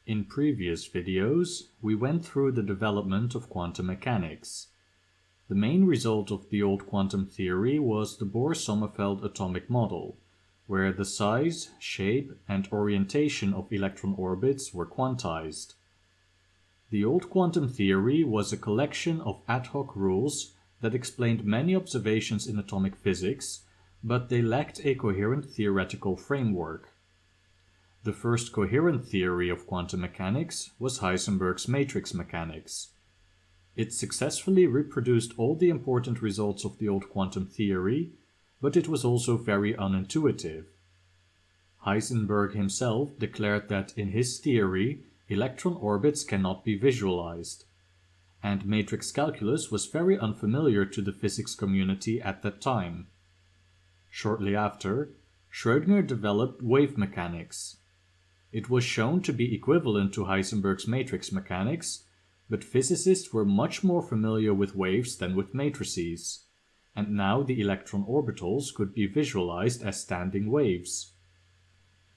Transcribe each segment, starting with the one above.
In previous videos, we went through the development of quantum mechanics. The main result of the old quantum theory was the Bohr-Sommerfeld atomic model, where the size, shape, and orientation of electron orbits were quantized. The old quantum theory was a collection of ad hoc rules that explained many observations in atomic physics, but they lacked a coherent theoretical framework. The first coherent theory of quantum mechanics was Heisenberg's matrix mechanics. It successfully reproduced all the important results of the old quantum theory, but it was also very unintuitive. Heisenberg himself declared that in his theory, electron orbits cannot be visualized, and matrix calculus was very unfamiliar to the physics community at that time. Shortly after, Schrödinger developed wave mechanics. It was shown to be equivalent to Heisenberg's matrix mechanics, but physicists were much more familiar with waves than with matrices, and now the electron orbitals could be visualized as standing waves.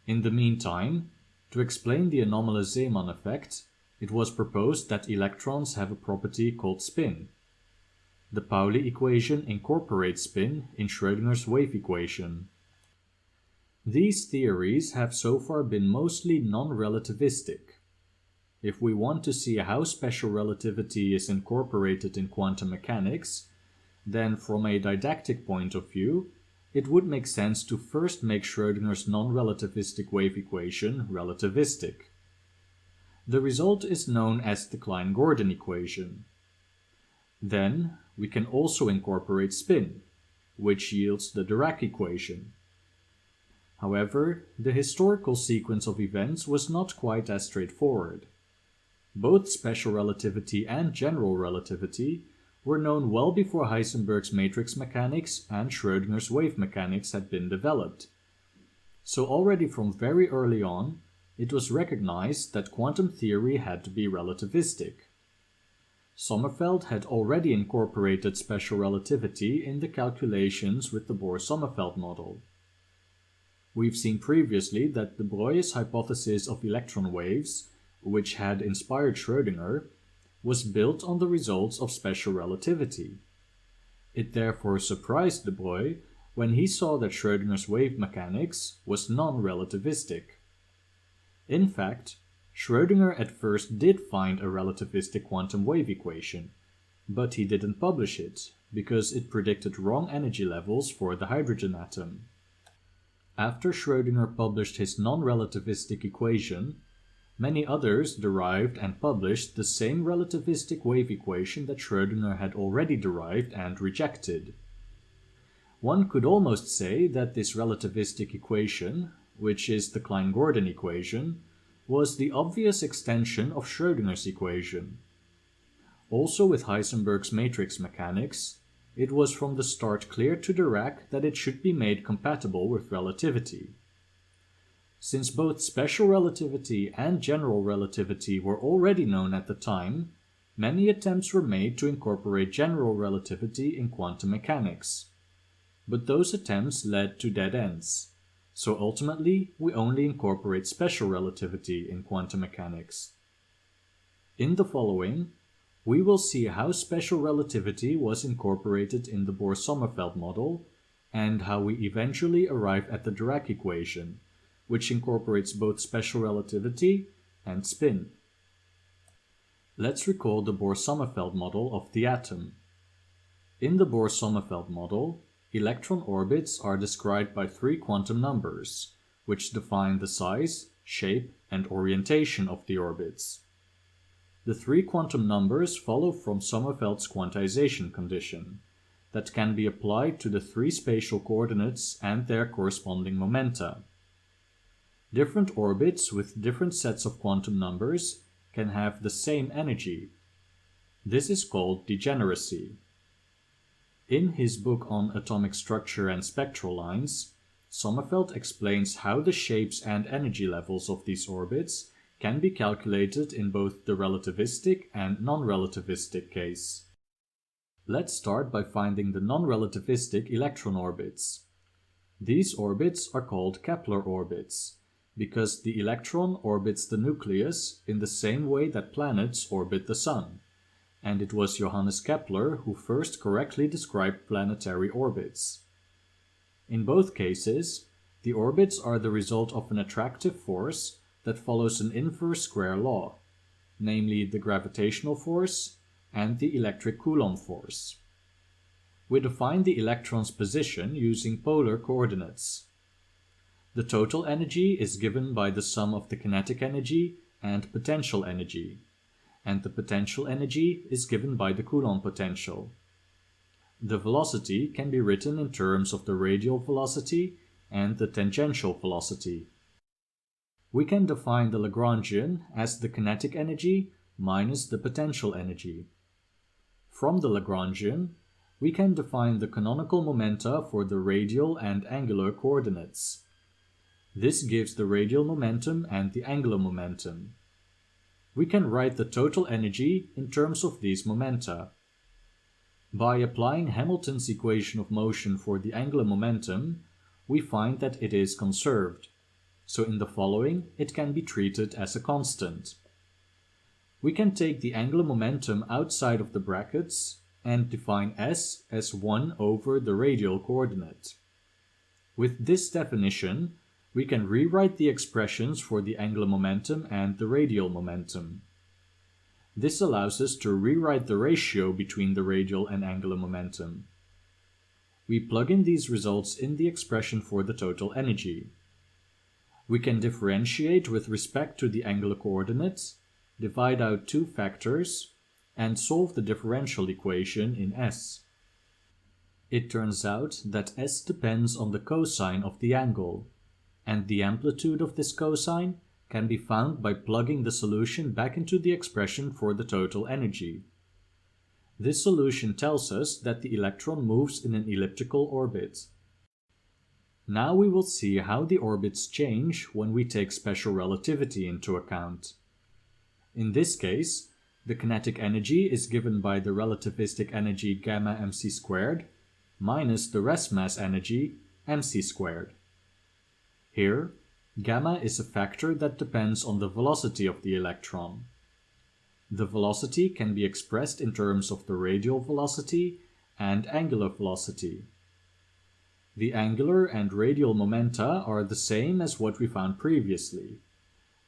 In the meantime, to explain the anomalous Zeeman effect, it was proposed that electrons have a property called spin. The Pauli equation incorporates spin in Schrödinger's wave equation. These theories have so far been mostly non-relativistic. If we want to see how special relativity is incorporated in quantum mechanics, then from a didactic point of view, it would make sense to first make Schrödinger's non-relativistic wave equation relativistic. The result is known as the Klein-Gordon equation. Then we can also incorporate spin, which yields the Dirac equation. However, the historical sequence of events was not quite as straightforward. Both special relativity and general relativity were known well before Heisenberg's matrix mechanics and Schrödinger's wave mechanics had been developed. So already from very early on, it was recognized that quantum theory had to be relativistic. Sommerfeld had already incorporated special relativity in the calculations with the Bohr-Sommerfeld model. We've seen previously that the Broglie hypothesis of electron waves, which had inspired Schrödinger, was built on the results of special relativity. It therefore surprised de Broglie when he saw that Schrödinger's wave mechanics was non-relativistic. In fact, Schrödinger at first did find a relativistic quantum wave equation, but he didn't publish it, because it predicted wrong energy levels for the hydrogen atom. After Schrödinger published his non-relativistic equation, many others derived and published the same relativistic wave equation that Schrödinger had already derived and rejected. One could almost say that this relativistic equation, which is the Klein-Gordon equation, was the obvious extension of Schrödinger's equation. Also with Heisenberg's matrix mechanics, it was from the start clear to Dirac that it should be made compatible with relativity. Since both special relativity and general relativity were already known at the time, many attempts were made to incorporate general relativity in quantum mechanics. But those attempts led to dead ends, so ultimately we only incorporate special relativity in quantum mechanics. In the following, we will see how special relativity was incorporated in the Bohr-Sommerfeld model and how we eventually arrive at the Dirac equation, which incorporates both special relativity and spin. Let's recall the Bohr-Sommerfeld model of the atom. In the Bohr-Sommerfeld model, electron orbits are described by three quantum numbers, which define the size, shape, and orientation of the orbits. The three quantum numbers follow from Sommerfeld's quantization condition, that can be applied to the three spatial coordinates and their corresponding momenta. Different orbits with different sets of quantum numbers can have the same energy. This is called degeneracy. In his book on atomic structure and spectral lines, Sommerfeld explains how the shapes and energy levels of these orbits can be calculated in both the relativistic and non-relativistic case. Let's start by finding the non-relativistic electron orbits. These orbits are called Kepler orbits, because the electron orbits the nucleus in the same way that planets orbit the Sun, and it was Johannes Kepler who first correctly described planetary orbits. In both cases, the orbits are the result of an attractive force that follows an inverse square law, namely the gravitational force and the electric Coulomb force. We define the electron's position using polar coordinates. The total energy is given by the sum of the kinetic energy and potential energy, and the potential energy is given by the Coulomb potential. The velocity can be written in terms of the radial velocity and the tangential velocity. We can define the Lagrangian as the kinetic energy minus the potential energy. From the Lagrangian, we can define the canonical momenta for the radial and angular coordinates. This gives the radial momentum and the angular momentum. We can write the total energy in terms of these momenta. By applying Hamilton's equation of motion for the angular momentum, we find that it is conserved, so in the following it can be treated as a constant. We can take the angular momentum outside of the brackets and define S as 1 over the radial coordinate. With this definition, we can rewrite the expressions for the angular momentum and the radial momentum. This allows us to rewrite the ratio between the radial and angular momentum. We plug in these results in the expression for the total energy. We can differentiate with respect to the angular coordinates, divide out two factors, and solve the differential equation in S. It turns out that S depends on the cosine of the angle, and the amplitude of this cosine can be found by plugging the solution back into the expression for the total energy. This solution tells us that the electron moves in an elliptical orbit. Now we will see how the orbits change when we take special relativity into account. In this case, the kinetic energy is given by the relativistic energy gamma mc squared minus the rest mass energy mc squared. Here, gamma is a factor that depends on the velocity of the electron. The velocity can be expressed in terms of the radial velocity and angular velocity. The angular and radial momenta are the same as what we found previously,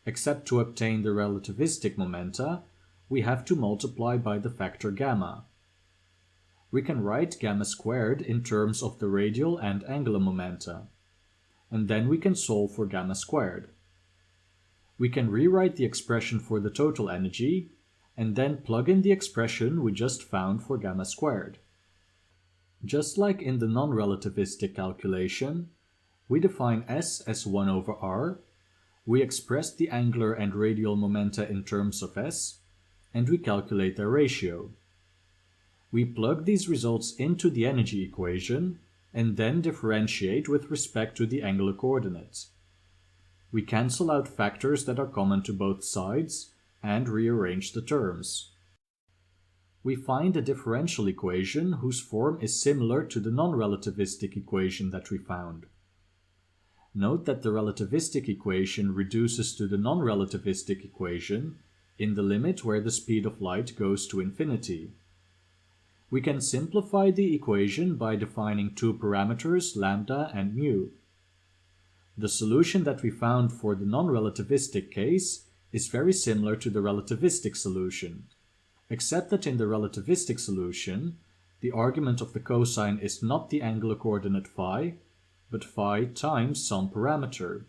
except to obtain the relativistic momenta, we have to multiply by the factor gamma. We can write gamma squared in terms of the radial and angular momenta, and then we can solve for gamma squared. We can rewrite the expression for the total energy, and then plug in the expression we just found for gamma squared. Just like in the non-relativistic calculation, we define S as 1 over r, we express the angular and radial momenta in terms of S, and we calculate their ratio. We plug these results into the energy equation, and then differentiate with respect to the angular coordinates. We cancel out factors that are common to both sides, and rearrange the terms. We find a differential equation whose form is similar to the non-relativistic equation that we found. Note that the relativistic equation reduces to the non-relativistic equation in the limit where the speed of light goes to infinity. We can simplify the equation by defining two parameters, lambda and mu. The solution that we found for the non-relativistic case is very similar to the relativistic solution, except that in the relativistic solution, the argument of the cosine is not the angular coordinate phi, but phi times some parameter.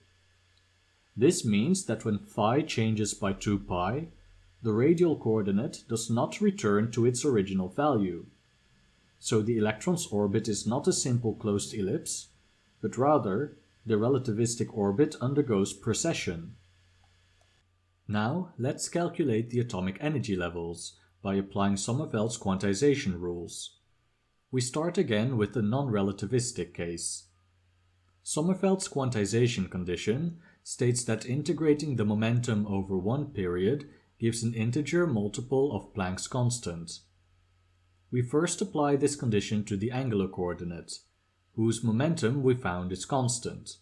This means that when phi changes by 2 pi, the radial coordinate does not return to its original value. So the electron's orbit is not a simple closed ellipse, but rather the relativistic orbit undergoes precession. Now let's calculate the atomic energy levels by applying Sommerfeld's quantization rules. We start again with the non-relativistic case. Sommerfeld's quantization condition states that integrating the momentum over one period gives an integer multiple of Planck's constant. We first apply this condition to the angular coordinate, whose momentum we found is constant.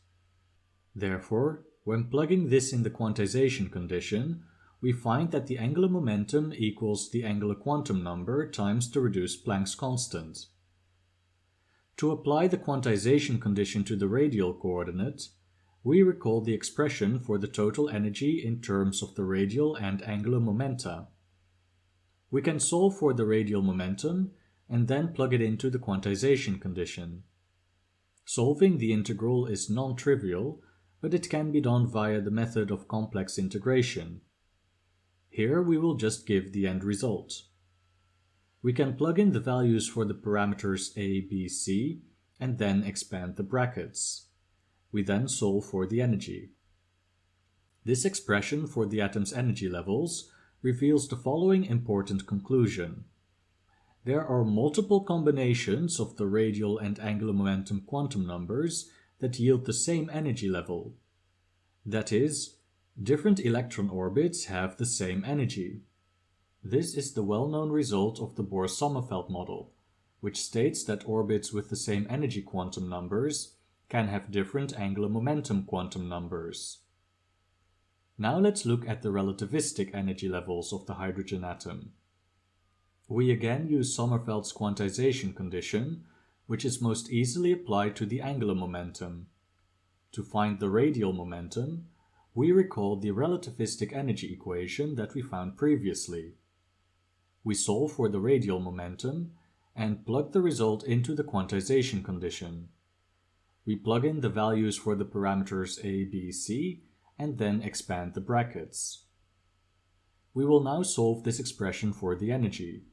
Therefore, When plugging this in the quantization condition, we find that the angular momentum equals the angular quantum number times the reduced Planck's constant. To apply the quantization condition to the radial coordinate, we recall the expression for the total energy in terms of the radial and angular momenta. We can solve for the radial momentum and then plug it into the quantization condition. Solving the integral is non-trivial, but it can be done via the method of complex integration. Here we will just give the end result. We can plug in the values for the parameters a, b, c, and then expand the brackets. We then solve for the energy. This expression for the atom's energy levels reveals the following important conclusion. There are multiple combinations of the radial and angular momentum quantum numbers that yield the same energy level. That is, different electron orbits have the same energy. This is the well-known result of the Bohr-Sommerfeld model, which states that orbits with the same energy quantum numbers can have different angular momentum quantum numbers. Now let's look at the relativistic energy levels of the hydrogen atom. We again use Sommerfeld's quantization condition, which is most easily applied to the angular momentum. To find the radial momentum, we recall the relativistic energy equation that we found previously. We solve for the radial momentum and plug the result into the quantization condition. We plug in the values for the parameters a, b, c, and then expand the brackets. We will now solve this expression for the energy.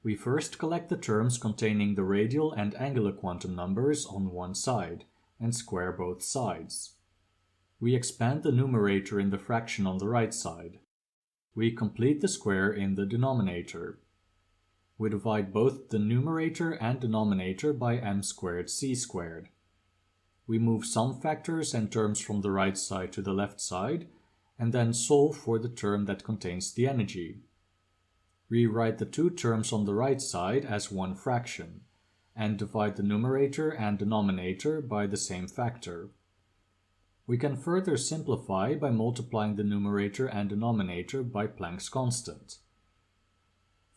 We first collect the terms containing the radial and angular quantum numbers on one side and square both sides. We expand the numerator in the fraction on the right side. We complete the square in the denominator. We divide both the numerator and denominator by m squared c squared. We move some factors and terms from the right side to the left side, and then solve for the term that contains the energy. We write the two terms on the right side as one fraction, and divide the numerator and denominator by the same factor. We can further simplify by multiplying the numerator and denominator by Planck's constant.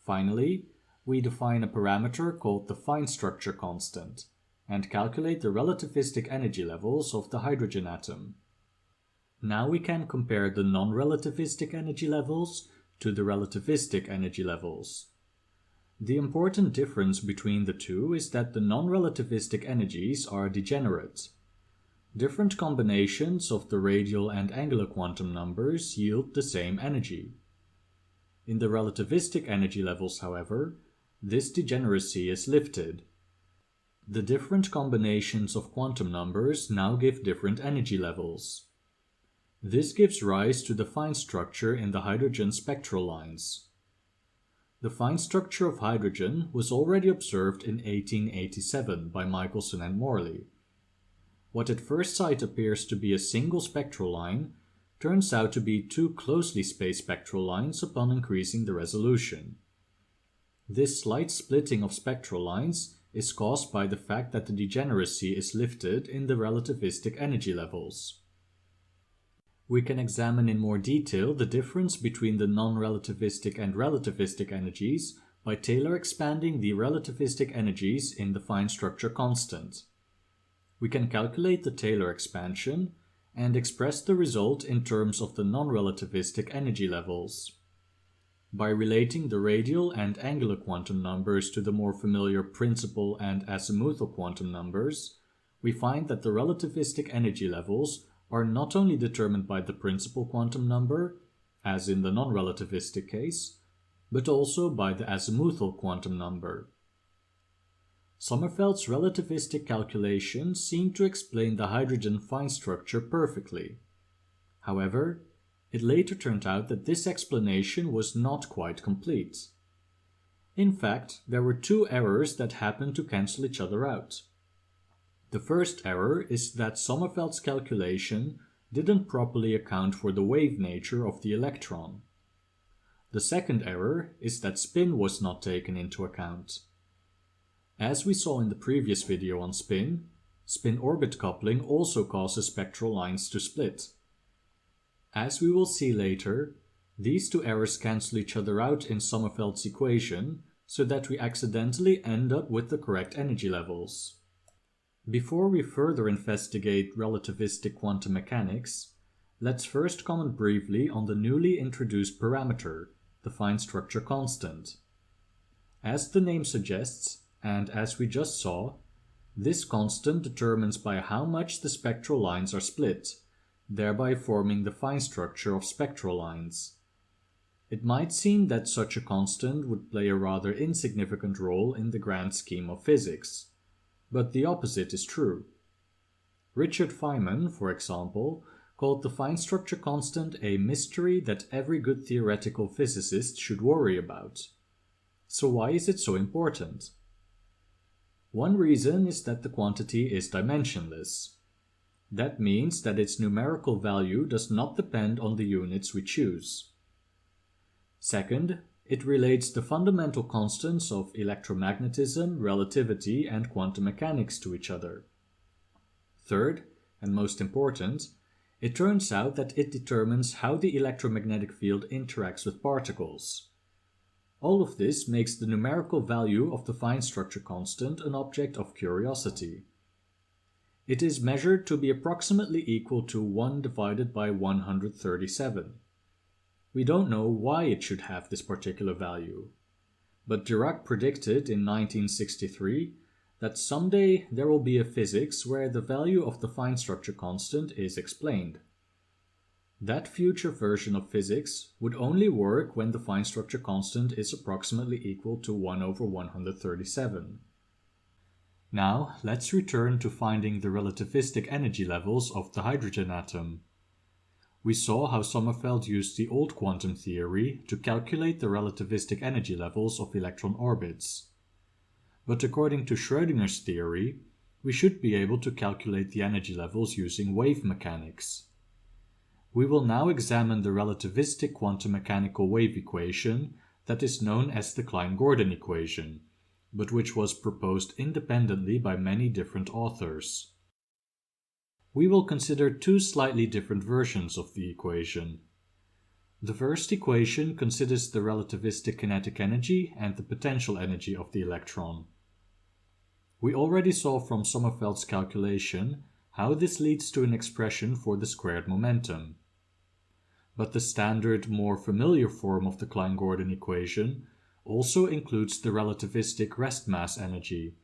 Finally, we define a parameter called the fine structure constant, and calculate the relativistic energy levels of the hydrogen atom. Now we can compare the non-relativistic energy levels to the relativistic energy levels. The important difference between the two is that the non-relativistic energies are degenerate. Different combinations of the radial and angular quantum numbers yield the same energy. In the relativistic energy levels, however, this degeneracy is lifted. The different combinations of quantum numbers now give different energy levels. This gives rise to the fine structure in the hydrogen spectral lines. The fine structure of hydrogen was already observed in 1887 by Michelson and Morley. What at first sight appears to be a single spectral line turns out to be two closely spaced spectral lines upon increasing the resolution. This slight splitting of spectral lines is caused by the fact that the degeneracy is lifted in the relativistic energy levels. We can examine in more detail the difference between the non-relativistic and relativistic energies by Taylor expanding the relativistic energies in the fine structure constant. We can calculate the Taylor expansion and express the result in terms of the non-relativistic energy levels. By relating the radial and angular quantum numbers to the more familiar principal and azimuthal quantum numbers, we find that the relativistic energy levels are not only determined by the principal quantum number, as in the non-relativistic case, but also by the azimuthal quantum number. Sommerfeld's relativistic calculations seem to explain the hydrogen fine structure perfectly. However, it later turned out that this explanation was not quite complete. In fact, there were two errors that happened to cancel each other out. The first error is that Sommerfeld's calculation didn't properly account for the wave nature of the electron. The second error is that spin was not taken into account. As we saw in the previous video on spin, Spin-orbit coupling also causes spectral lines to split. As we will see later, these two errors cancel each other out in Sommerfeld's equation, so that we accidentally end up with the correct energy levels. Before we further investigate relativistic quantum mechanics, let's first comment briefly on the newly introduced parameter, the fine structure constant. As the name suggests, and as we just saw, this constant determines by how much the spectral lines are split, thereby forming the fine structure of spectral lines. It might seem that such a constant would play a rather insignificant role in the grand scheme of physics, but the opposite is true. Richard Feynman, for example, called the fine structure constant a mystery that every good theoretical physicist should worry about. So why is it so important? One reason is that the quantity is dimensionless. That means that its numerical value does not depend on the units we choose. Second, it relates the fundamental constants of electromagnetism, relativity, and quantum mechanics to each other. Third, and most important, it turns out that it determines how the electromagnetic field interacts with particles. All of this makes the numerical value of the fine structure constant an object of curiosity. It is measured to be approximately equal to 1 divided by 137. We don't know why it should have this particular value, but Dirac predicted in 1963 that someday there will be a physics where the value of the fine structure constant is explained. That future version of physics would only work when the fine structure constant is approximately equal to 1 over 137. Now, let's return to finding the relativistic energy levels of the hydrogen atom. We saw how Sommerfeld used the old quantum theory to calculate the relativistic energy levels of electron orbits. But according to Schrödinger's theory, we should be able to calculate the energy levels using wave mechanics. We will now examine the relativistic quantum mechanical wave equation that is known as the Klein-Gordon equation, but which was proposed independently by many different authors. We will consider two slightly different versions of the equation. The first equation considers the relativistic kinetic energy and the potential energy of the electron. We already saw from Sommerfeld's calculation how this leads to an expression for the squared momentum. But the standard, more familiar form of the Klein-Gordon equation also includes the relativistic rest mass energy.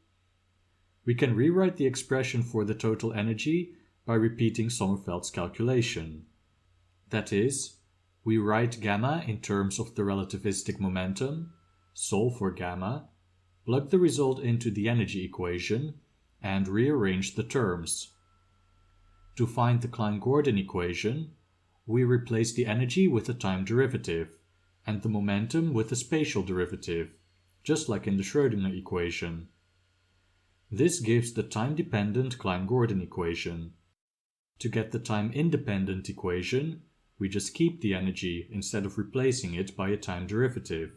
We can rewrite the expression for the total energy by repeating Sommerfeld's calculation. That is, we write gamma in terms of the relativistic momentum, solve for gamma, plug the result into the energy equation, and rearrange the terms. To find the Klein-Gordon equation, we replace the energy with a time derivative, and the momentum with a spatial derivative, just like in the Schrödinger equation. This gives the time-dependent Klein-Gordon equation. To get the time-independent equation, we just keep the energy instead of replacing it by a time derivative.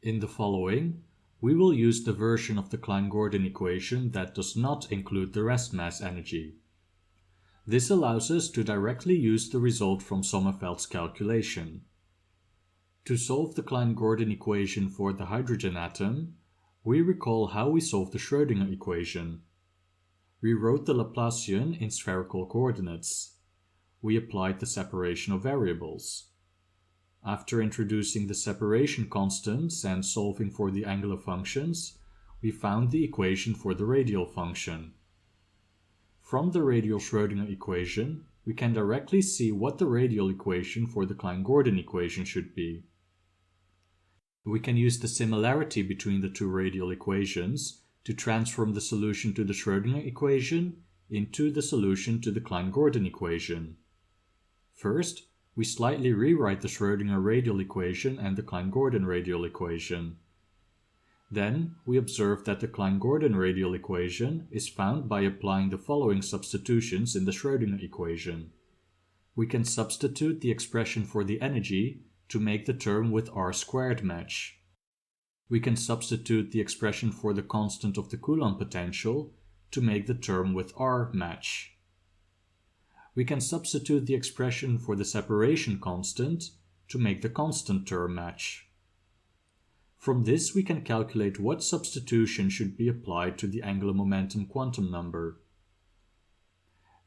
In the following, we will use the version of the Klein-Gordon equation that does not include the rest mass energy. This allows us to directly use the result from Sommerfeld's calculation. To solve the Klein-Gordon equation for the hydrogen atom, we recall how we solved the Schrödinger equation. We wrote the Laplacian in spherical coordinates. We applied the separation of variables. After introducing the separation constants and solving for the angular functions, we found the equation for the radial function. From the radial Schrödinger equation, we can directly see what the radial equation for the Klein-Gordon equation should be. We can use the similarity between the two radial equations to transform the solution to the Schrödinger equation into the solution to the Klein-Gordon equation. First, we slightly rewrite the Schrödinger radial equation and the Klein-Gordon radial equation. Then, we observe that the Klein-Gordon radial equation is found by applying the following substitutions in the Schrödinger equation. We can substitute the expression for the energy to make the term with r squared match. We can substitute the expression for the constant of the Coulomb potential to make the term with r match. We can substitute the expression for the separation constant to make the constant term match. From this we can calculate what substitution should be applied to the angular momentum quantum number.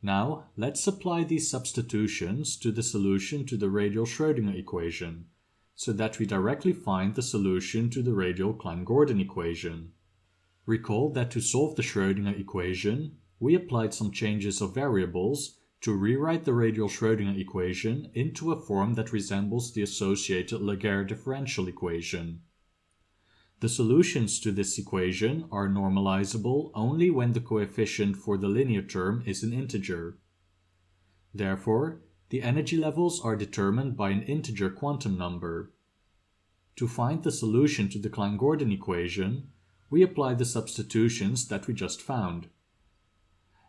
Now let's apply these substitutions to the solution to the radial Schrödinger equation, so that we directly find the solution to the radial Klein-Gordon equation. Recall that to solve the Schrödinger equation, we applied some changes of variables to rewrite the radial Schrödinger equation into a form that resembles the associated Laguerre differential equation. The solutions to this equation are normalizable only when the coefficient for the linear term is an integer. Therefore, the energy levels are determined by an integer quantum number. To find the solution to the Klein-Gordon equation, we apply the substitutions that we just found.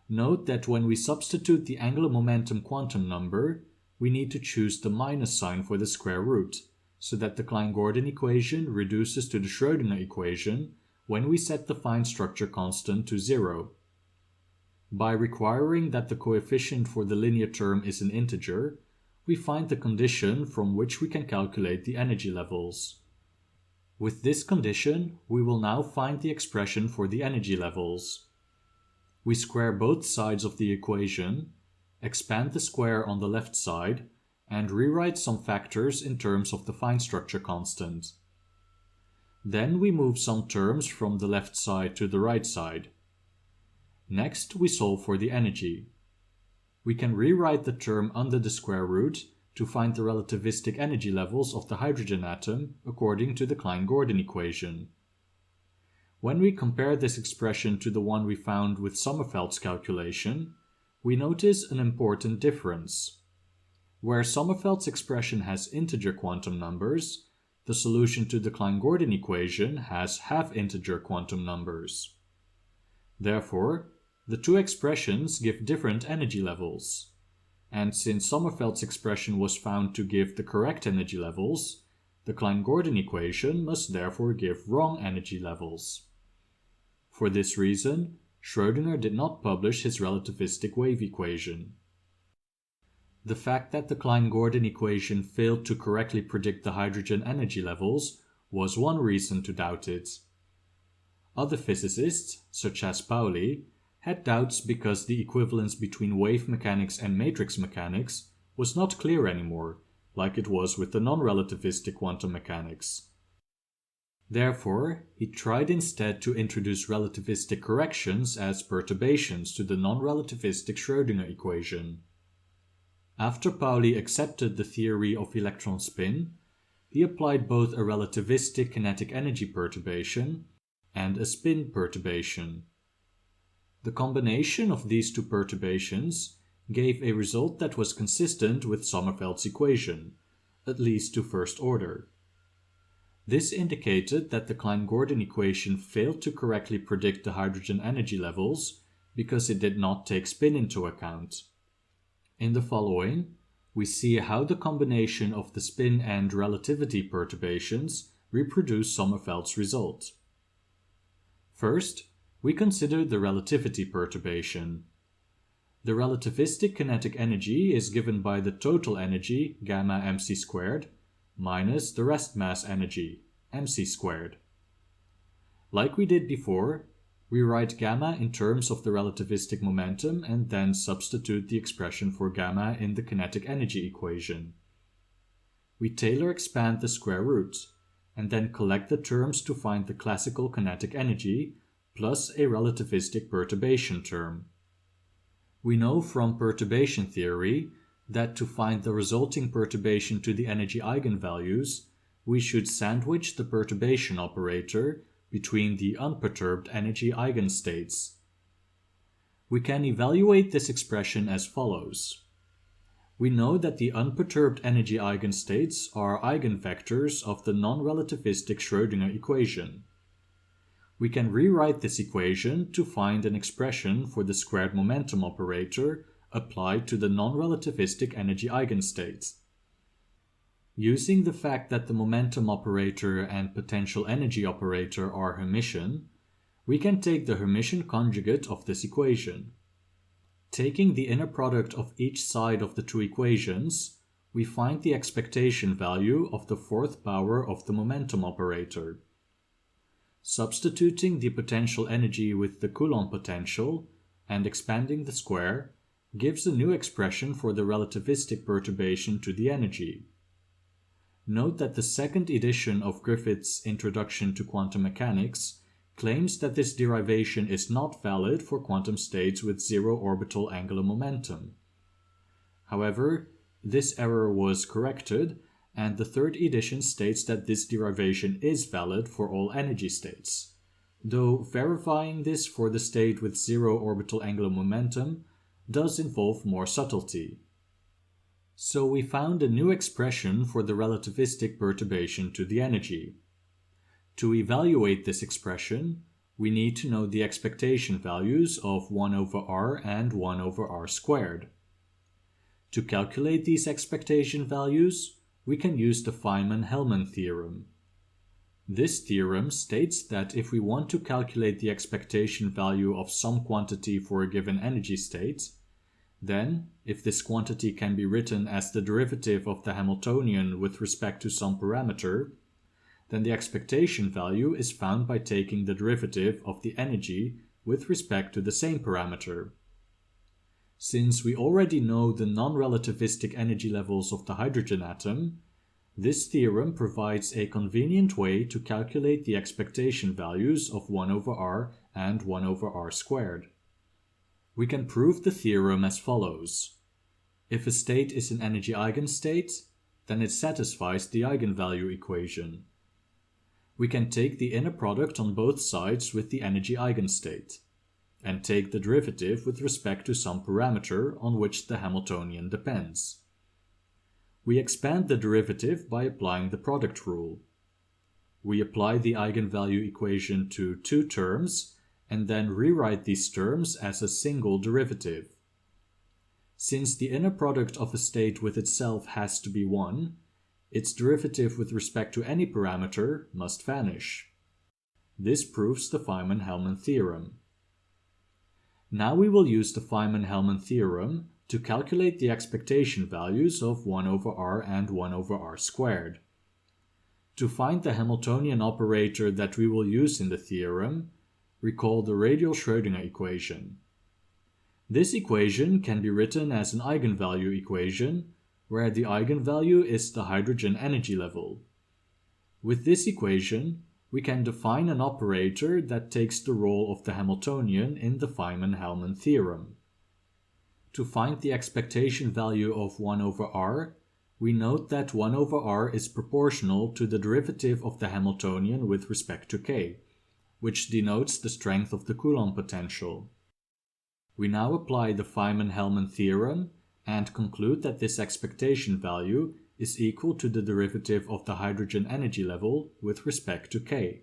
Note that when we substitute the angular momentum quantum number, we need to choose the minus sign for the square root, so that the Klein-Gordon equation reduces to the Schrödinger equation when we set the fine structure constant to 0. By requiring that the coefficient for the linear term is an integer, we find the condition from which we can calculate the energy levels. With this condition, we will now find the expression for the energy levels. We square both sides of the equation, expand the square on the left side, and rewrite some factors in terms of the fine structure constant. Then we move some terms from the left side to the right side. Next, we solve for the energy. We can rewrite the term under the square root to find the relativistic energy levels of the hydrogen atom according to the Klein-Gordon equation. When we compare this expression to the one we found with Sommerfeld's calculation, we notice an important difference. Where Sommerfeld's expression has integer quantum numbers, the solution to the Klein-Gordon equation has half-integer quantum numbers. Therefore, the two expressions give different energy levels. And since Sommerfeld's expression was found to give the correct energy levels, the Klein-Gordon equation must therefore give wrong energy levels. For this reason, Schrödinger did not publish his relativistic wave equation. The fact that the Klein-Gordon equation failed to correctly predict the hydrogen energy levels was one reason to doubt it. Other physicists, such as Pauli, had doubts because the equivalence between wave mechanics and matrix mechanics was not clear anymore, like it was with the non-relativistic quantum mechanics. Therefore, he tried instead to introduce relativistic corrections as perturbations to the non-relativistic Schrödinger equation. After Pauli accepted the theory of electron spin, he applied both a relativistic kinetic energy perturbation and a spin perturbation. The combination of these two perturbations gave a result that was consistent with Sommerfeld's equation, at least to first order. This indicated that the Klein-Gordon equation failed to correctly predict the hydrogen energy levels because it did not take spin into account. In the following, we see how the combination of the spin and relativity perturbations reproduce Sommerfeld's result. First, we consider the relativity perturbation. The relativistic kinetic energy is given by the total energy, gamma mc squared, minus the rest mass energy, mc squared. Like we did before, we write gamma in terms of the relativistic momentum and then substitute the expression for gamma in the kinetic energy equation. We Taylor expand the square root, and then collect the terms to find the classical kinetic energy plus a relativistic perturbation term. We know from perturbation theory that to find the resulting perturbation to the energy eigenvalues, we should sandwich the perturbation operator between the unperturbed energy eigenstates. We can evaluate this expression as follows. We know that the unperturbed energy eigenstates are eigenvectors of the non-relativistic Schrödinger equation. We can rewrite this equation to find an expression for the squared momentum operator applied to the non-relativistic energy eigenstate. Using the fact that the momentum operator and potential energy operator are Hermitian, We can take the Hermitian conjugate of this equation. Taking the inner product of each side of the two equations, we find the expectation value of the fourth power of the momentum operator. Substituting the potential energy with the Coulomb potential and expanding the square gives a new expression for the relativistic perturbation to the energy. Note that the second edition of Griffith's Introduction to Quantum Mechanics claims that this derivation is not valid for quantum states with zero orbital angular momentum. However, this error was corrected, and the third edition states that this derivation is valid for all energy states, though verifying this for the state with zero orbital angular momentum does involve more subtlety. So we found a new expression for the relativistic perturbation to the energy. To evaluate this expression, we need to know the expectation values of 1 over r and 1 over r squared. To calculate these expectation values, we can use the Feynman-Hellman theorem. This theorem states that if we want to calculate the expectation value of some quantity for a given energy state, then, if this quantity can be written as the derivative of the Hamiltonian with respect to some parameter, then the expectation value is found by taking the derivative of the energy with respect to the same parameter. Since we already know the non-relativistic energy levels of the hydrogen atom, this theorem provides a convenient way to calculate the expectation values of 1 over r and 1 over r squared. We can prove the theorem as follows. If a state is an energy eigenstate, then it satisfies the eigenvalue equation. We can take the inner product on both sides with the energy eigenstate, and take the derivative with respect to some parameter on which the Hamiltonian depends. We expand the derivative by applying the product rule. We apply the eigenvalue equation to two terms and then rewrite these terms as a single derivative. Since the inner product of a state with itself has to be 1, its derivative with respect to any parameter must vanish. This proves the Feynman-Hellman theorem. Now we will use the Feynman-Hellman theorem to calculate the expectation values of 1 over r and 1 over r squared. To find the Hamiltonian operator that we will use in the theorem, recall the radial Schrödinger equation. This equation can be written as an eigenvalue equation, where the eigenvalue is the hydrogen energy level. With this equation, we can define an operator that takes the role of the Hamiltonian in the Feynman-Hellman theorem. To find the expectation value of 1 over r, we note that 1 over r is proportional to the derivative of the Hamiltonian with respect to k, which denotes the strength of the Coulomb potential. We now apply the Feynman-Hellman theorem and conclude that this expectation value is equal to the derivative of the hydrogen energy level with respect to k.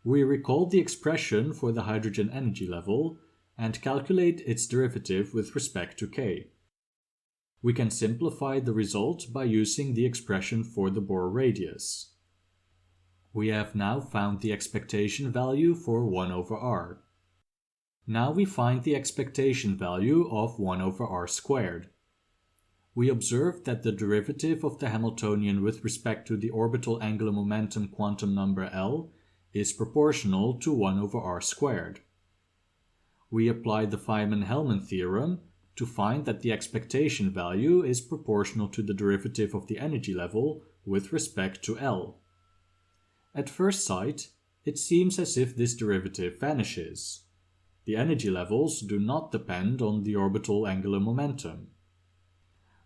We recall the expression for the hydrogen energy level and calculate its derivative with respect to k. We can simplify the result by using the expression for the Bohr radius. We have now found the expectation value for 1 over r. Now we find the expectation value of 1 over r squared. We observe that the derivative of the Hamiltonian with respect to the orbital angular momentum quantum number L is proportional to 1 over r squared. We apply the Feynman-Hellman theorem to find that the expectation value is proportional to the derivative of the energy level with respect to L. At first sight, it seems as if this derivative vanishes. The energy levels do not depend on the orbital angular momentum.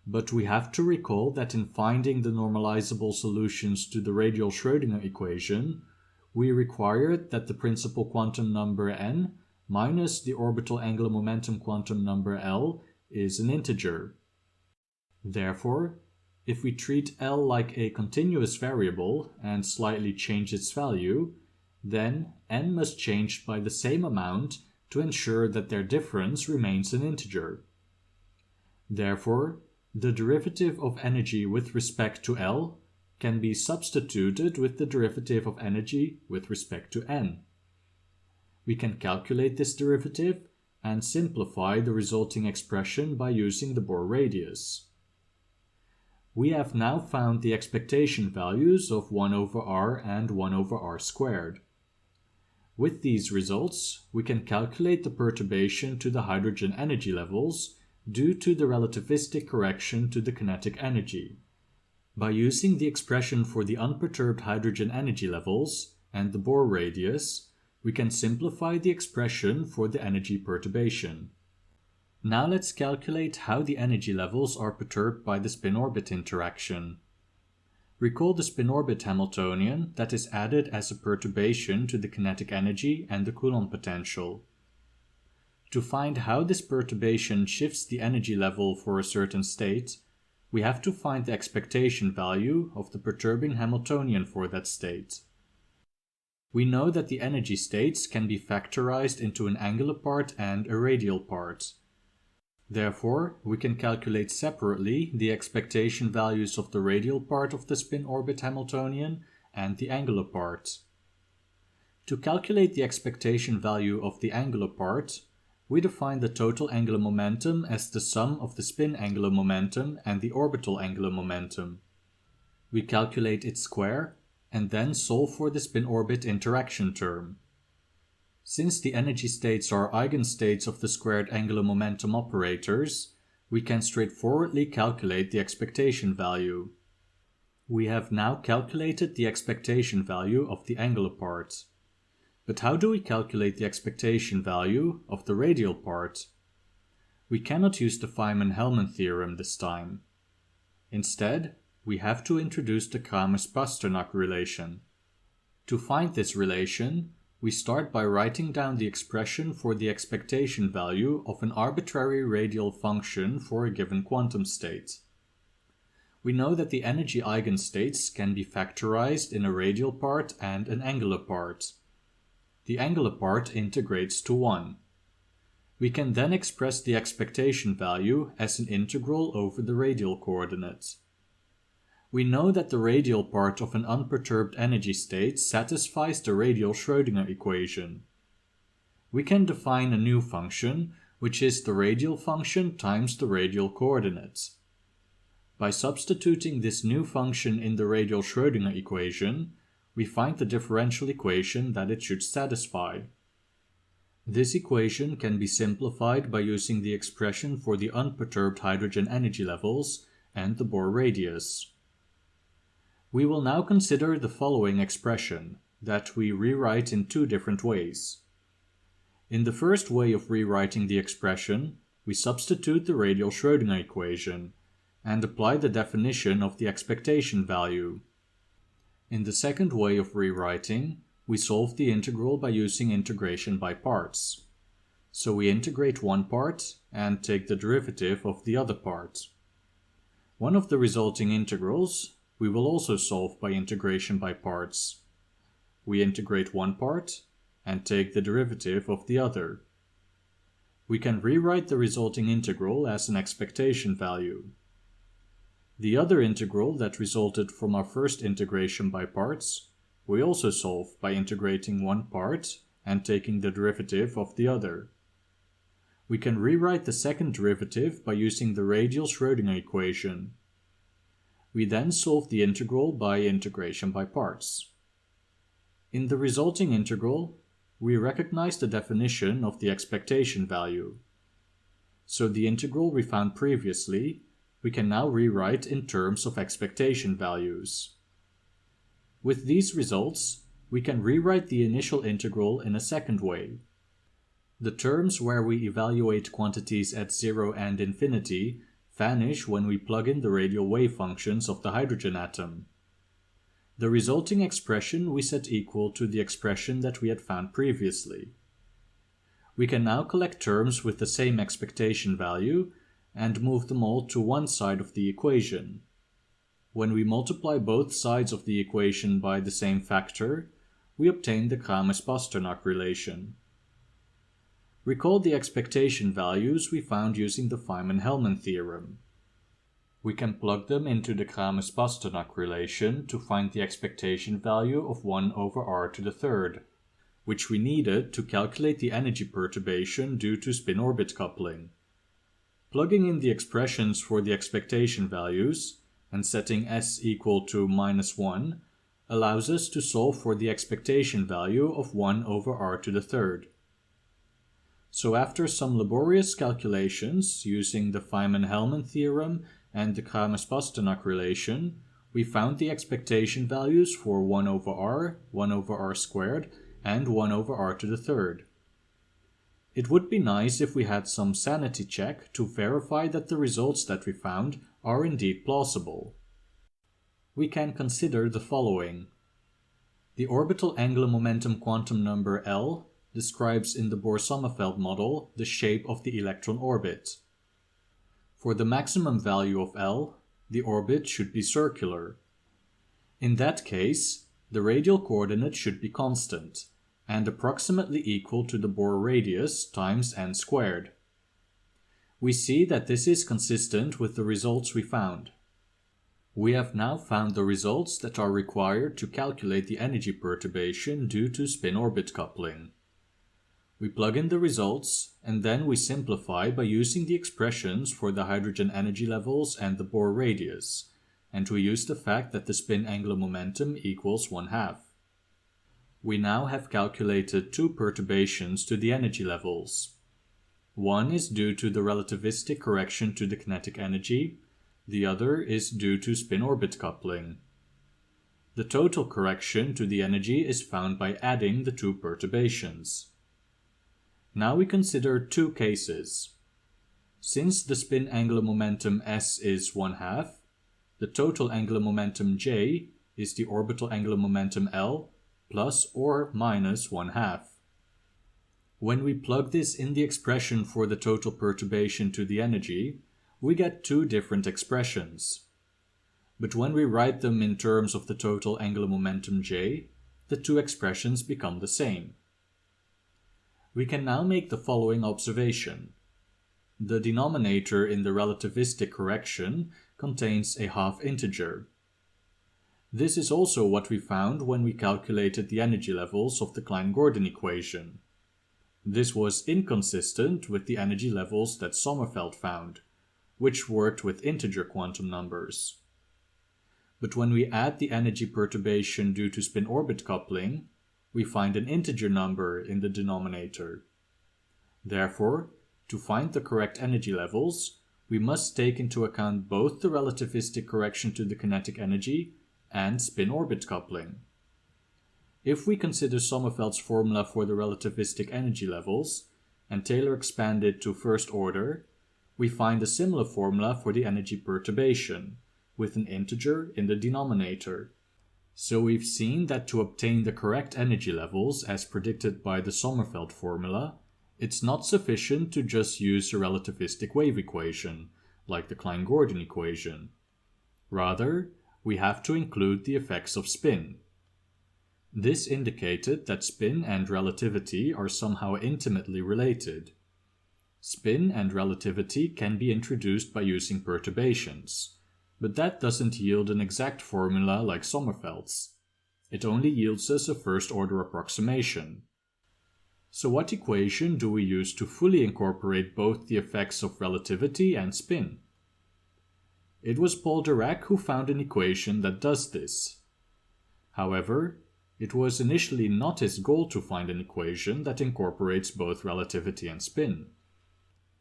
But we have to recall that in finding the normalizable solutions to the radial Schrödinger equation, we required that the principal quantum number n minus the orbital angular momentum quantum number L is an integer. Therefore, if we treat L like a continuous variable and slightly change its value, then n must change by the same amount to ensure that their difference remains an integer. Therefore, the derivative of energy with respect to L can be substituted with the derivative of energy with respect to n. We can calculate this derivative and simplify the resulting expression by using the Bohr radius. We have now found the expectation values of 1 over r and 1 over r squared. With these results, we can calculate the perturbation to the hydrogen energy levels due to the relativistic correction to the kinetic energy. By using the expression for the unperturbed hydrogen energy levels and the Bohr radius, we can simplify the expression for the energy perturbation. Now let's calculate how the energy levels are perturbed by the spin-orbit interaction. Recall the spin-orbit Hamiltonian that is added as a perturbation to the kinetic energy and the Coulomb potential. To find how this perturbation shifts the energy level for a certain state, we have to find the expectation value of the perturbing Hamiltonian for that state. We know that the energy states can be factorized into an angular part and a radial part. Therefore, we can calculate separately the expectation values of the radial part of the spin-orbit Hamiltonian and the angular part. To calculate the expectation value of the angular part, we define the total angular momentum as the sum of the spin angular momentum and the orbital angular momentum. We calculate its square and then solve for the spin-orbit interaction term. Since the energy states are eigenstates of the squared angular momentum operators, we can straightforwardly calculate the expectation value. We have now calculated the expectation value of the angular part. But how do we calculate the expectation value of the radial part? We cannot use the Feynman-Hellman theorem this time. Instead, we have to introduce the Kramers-Pasternack relation. To find this relation, we start by writing down the expression for the expectation value of an arbitrary radial function for a given quantum state. We know that the energy eigenstates can be factorized in a radial part and an angular part. The angular part integrates to 1. We can then express the expectation value as an integral over the radial coordinate. We know that the radial part of an unperturbed energy state satisfies the radial Schrödinger equation. We can define a new function, which is the radial function times the radial coordinates. By substituting this new function in the radial Schrödinger equation, we find the differential equation that it should satisfy. This equation can be simplified by using the expression for the unperturbed hydrogen energy levels and the Bohr radius. We will now consider the following expression, that we rewrite in two different ways. In the first way of rewriting the expression, we substitute the radial Schrödinger equation and apply the definition of the expectation value. In the second way of rewriting, we solve the integral by using integration by parts. So we integrate one part and take the derivative of the other part. One of the resulting integrals we will also solve by integration by parts. We integrate one part and take the derivative of the other. We can rewrite the resulting integral as an expectation value. The other integral that resulted from our first integration by parts, we also solve by integrating one part and taking the derivative of the other. We can rewrite the second derivative by using the radial Schrödinger equation. We then solve the integral by integration by parts. In the resulting integral, we recognize the definition of the expectation value. So the integral we found previously, we can now rewrite in terms of expectation values. With these results, we can rewrite the initial integral in a second way. The terms where we evaluate quantities at 0 and infinity vanish when we plug in the radial wave functions of the hydrogen atom. The resulting expression we set equal to the expression that we had found previously. We can now collect terms with the same expectation value and move them all to one side of the equation. When we multiply both sides of the equation by the same factor, we obtain the Kramers-Pasternack relation. Recall the expectation values we found using the Feynman-Hellman theorem. We can plug them into the Kramers-Pasternack relation to find the expectation value of 1 over r to the third. which we needed to calculate the energy perturbation due to spin-orbit coupling. Plugging in the expressions for the expectation values and setting s equal to -1 allows us to solve for the expectation value of 1 over r to the third. So after some laborious calculations using the Feynman-Hellman theorem and the Kramers-Pasternack relation, we found the expectation values for 1 over r squared, and 1 over r to the third. It would be nice if we had some sanity check to verify that the results that we found are indeed plausible. We can consider the following. The orbital angular momentum quantum number L describes in the Bohr-Sommerfeld model the shape of the electron orbit. For the maximum value of L, the orbit should be circular. In that case, the radial coordinate should be constant and approximately equal to the Bohr radius times n squared. We see that this is consistent with the results we found. We have now found the results that are required to calculate the energy perturbation due to spin-orbit coupling. We plug in the results and then we simplify by using the expressions for the hydrogen energy levels and the Bohr radius, and we use the fact that the spin angular momentum equals 1/2. We now have calculated two perturbations to the energy levels. One is due to the relativistic correction to the kinetic energy, the other is due to spin-orbit coupling. The total correction to the energy is found by adding the two perturbations. Now we consider two cases. Since the spin angular momentum s is 1/2, the total angular momentum j is the orbital angular momentum L plus or minus 1/2. When we plug this in the expression for the total perturbation to the energy, we get two different expressions. But when we write them in terms of the total angular momentum j, the two expressions become the same. We can now make the following observation. The denominator in the relativistic correction contains a half integer. This is also what we found when we calculated the energy levels of the Klein-Gordon equation. This was inconsistent with the energy levels that Sommerfeld found, which worked with integer quantum numbers. But when we add the energy perturbation due to spin-orbit coupling, we find an integer number in the denominator. Therefore, to find the correct energy levels, we must take into account both the relativistic correction to the kinetic energy and spin-orbit coupling. If we consider Sommerfeld's formula for the relativistic energy levels and Taylor expand it to first order, we find a similar formula for the energy perturbation, with an integer in the denominator. So we've seen that to obtain the correct energy levels as predicted by the Sommerfeld formula, it's not sufficient to just use a relativistic wave equation, like the Klein-Gordon equation. Rather, we have to include the effects of spin. This indicated that spin and relativity are somehow intimately related. Spin and relativity can be introduced by using perturbations, but that doesn't yield an exact formula like Sommerfeld's. It only yields us a first-order approximation. So what equation do we use to fully incorporate both the effects of relativity and spin? It was Paul Dirac who found an equation that does this. However, it was initially not his goal to find an equation that incorporates both relativity and spin.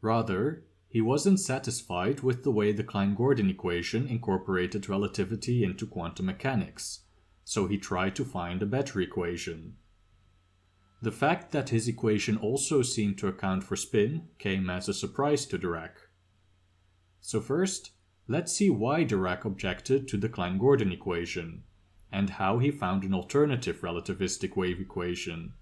Rather, he wasn't satisfied with the way the Klein-Gordon equation incorporated relativity into quantum mechanics, so he tried to find a better equation. The fact that his equation also seemed to account for spin came as a surprise to Dirac. So first, let's see why Dirac objected to the Klein-Gordon equation, and how he found an alternative relativistic wave equation.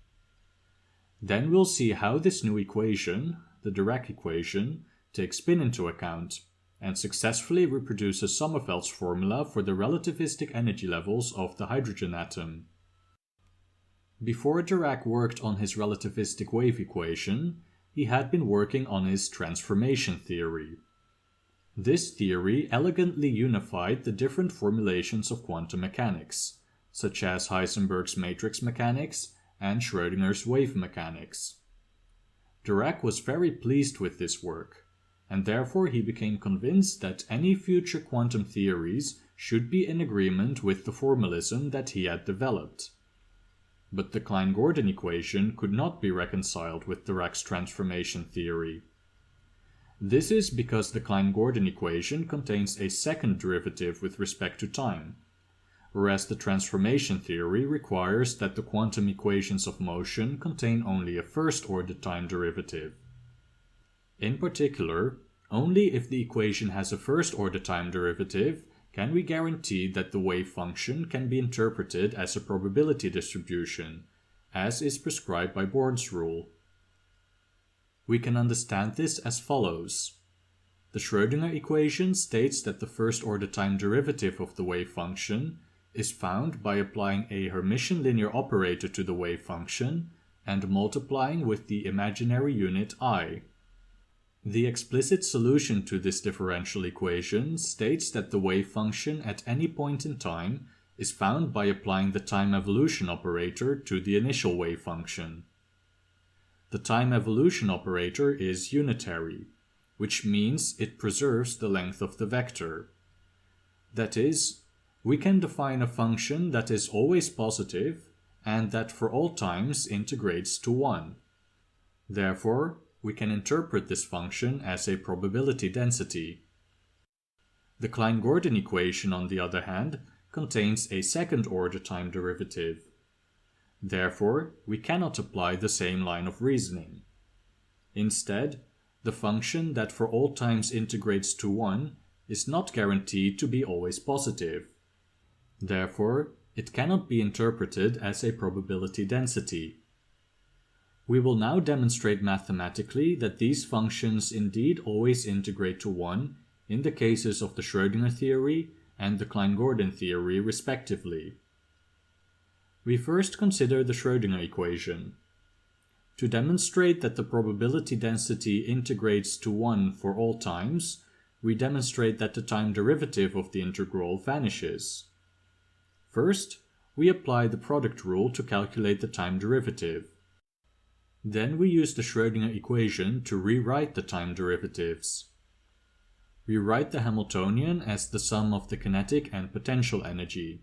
Then we'll see how this new equation, the Dirac equation, takes spin into account, and successfully reproduces Sommerfeld's formula for the relativistic energy levels of the hydrogen atom. Before Dirac worked on his relativistic wave equation, he had been working on his transformation theory. This theory elegantly unified the different formulations of quantum mechanics, such as Heisenberg's matrix mechanics and Schrödinger's wave mechanics. Dirac was very pleased with this work, and therefore he became convinced that any future quantum theories should be in agreement with the formalism that he had developed. But the Klein-Gordon equation could not be reconciled with Dirac's transformation theory. This is because the Klein-Gordon equation contains a second derivative with respect to time, whereas the transformation theory requires that the quantum equations of motion contain only a first-order time derivative. In particular, only if the equation has a first-order time derivative can we guarantee that the wave function can be interpreted as a probability distribution, as is prescribed by Born's rule. We can understand this as follows. The Schrödinger equation states that the first-order time derivative of the wave function is found by applying a Hermitian linear operator to the wave function and multiplying with the imaginary unit I. The explicit solution to this differential equation states that the wave function at any point in time is found by applying the time evolution operator to the initial wave function. The time evolution operator is unitary, which means it preserves the length of the vector. That is, we can define a function that is always positive and that for all times integrates to 1. Therefore, we can interpret this function as a probability density. The Klein-Gordon equation, on the other hand, contains a second-order time derivative. Therefore, we cannot apply the same line of reasoning. Instead, the function that for all times integrates to 1 is not guaranteed to be always positive. Therefore, it cannot be interpreted as a probability density. We will now demonstrate mathematically that these functions indeed always integrate to 1 in the cases of the Schrödinger theory and the Klein-Gordon theory respectively. We first consider the Schrödinger equation. To demonstrate that the probability density integrates to 1 for all times, we demonstrate that the time derivative of the integral vanishes. First, we apply the product rule to calculate the time derivative. Then we use the Schrödinger equation to rewrite the time derivatives. We write the Hamiltonian as the sum of the kinetic and potential energy.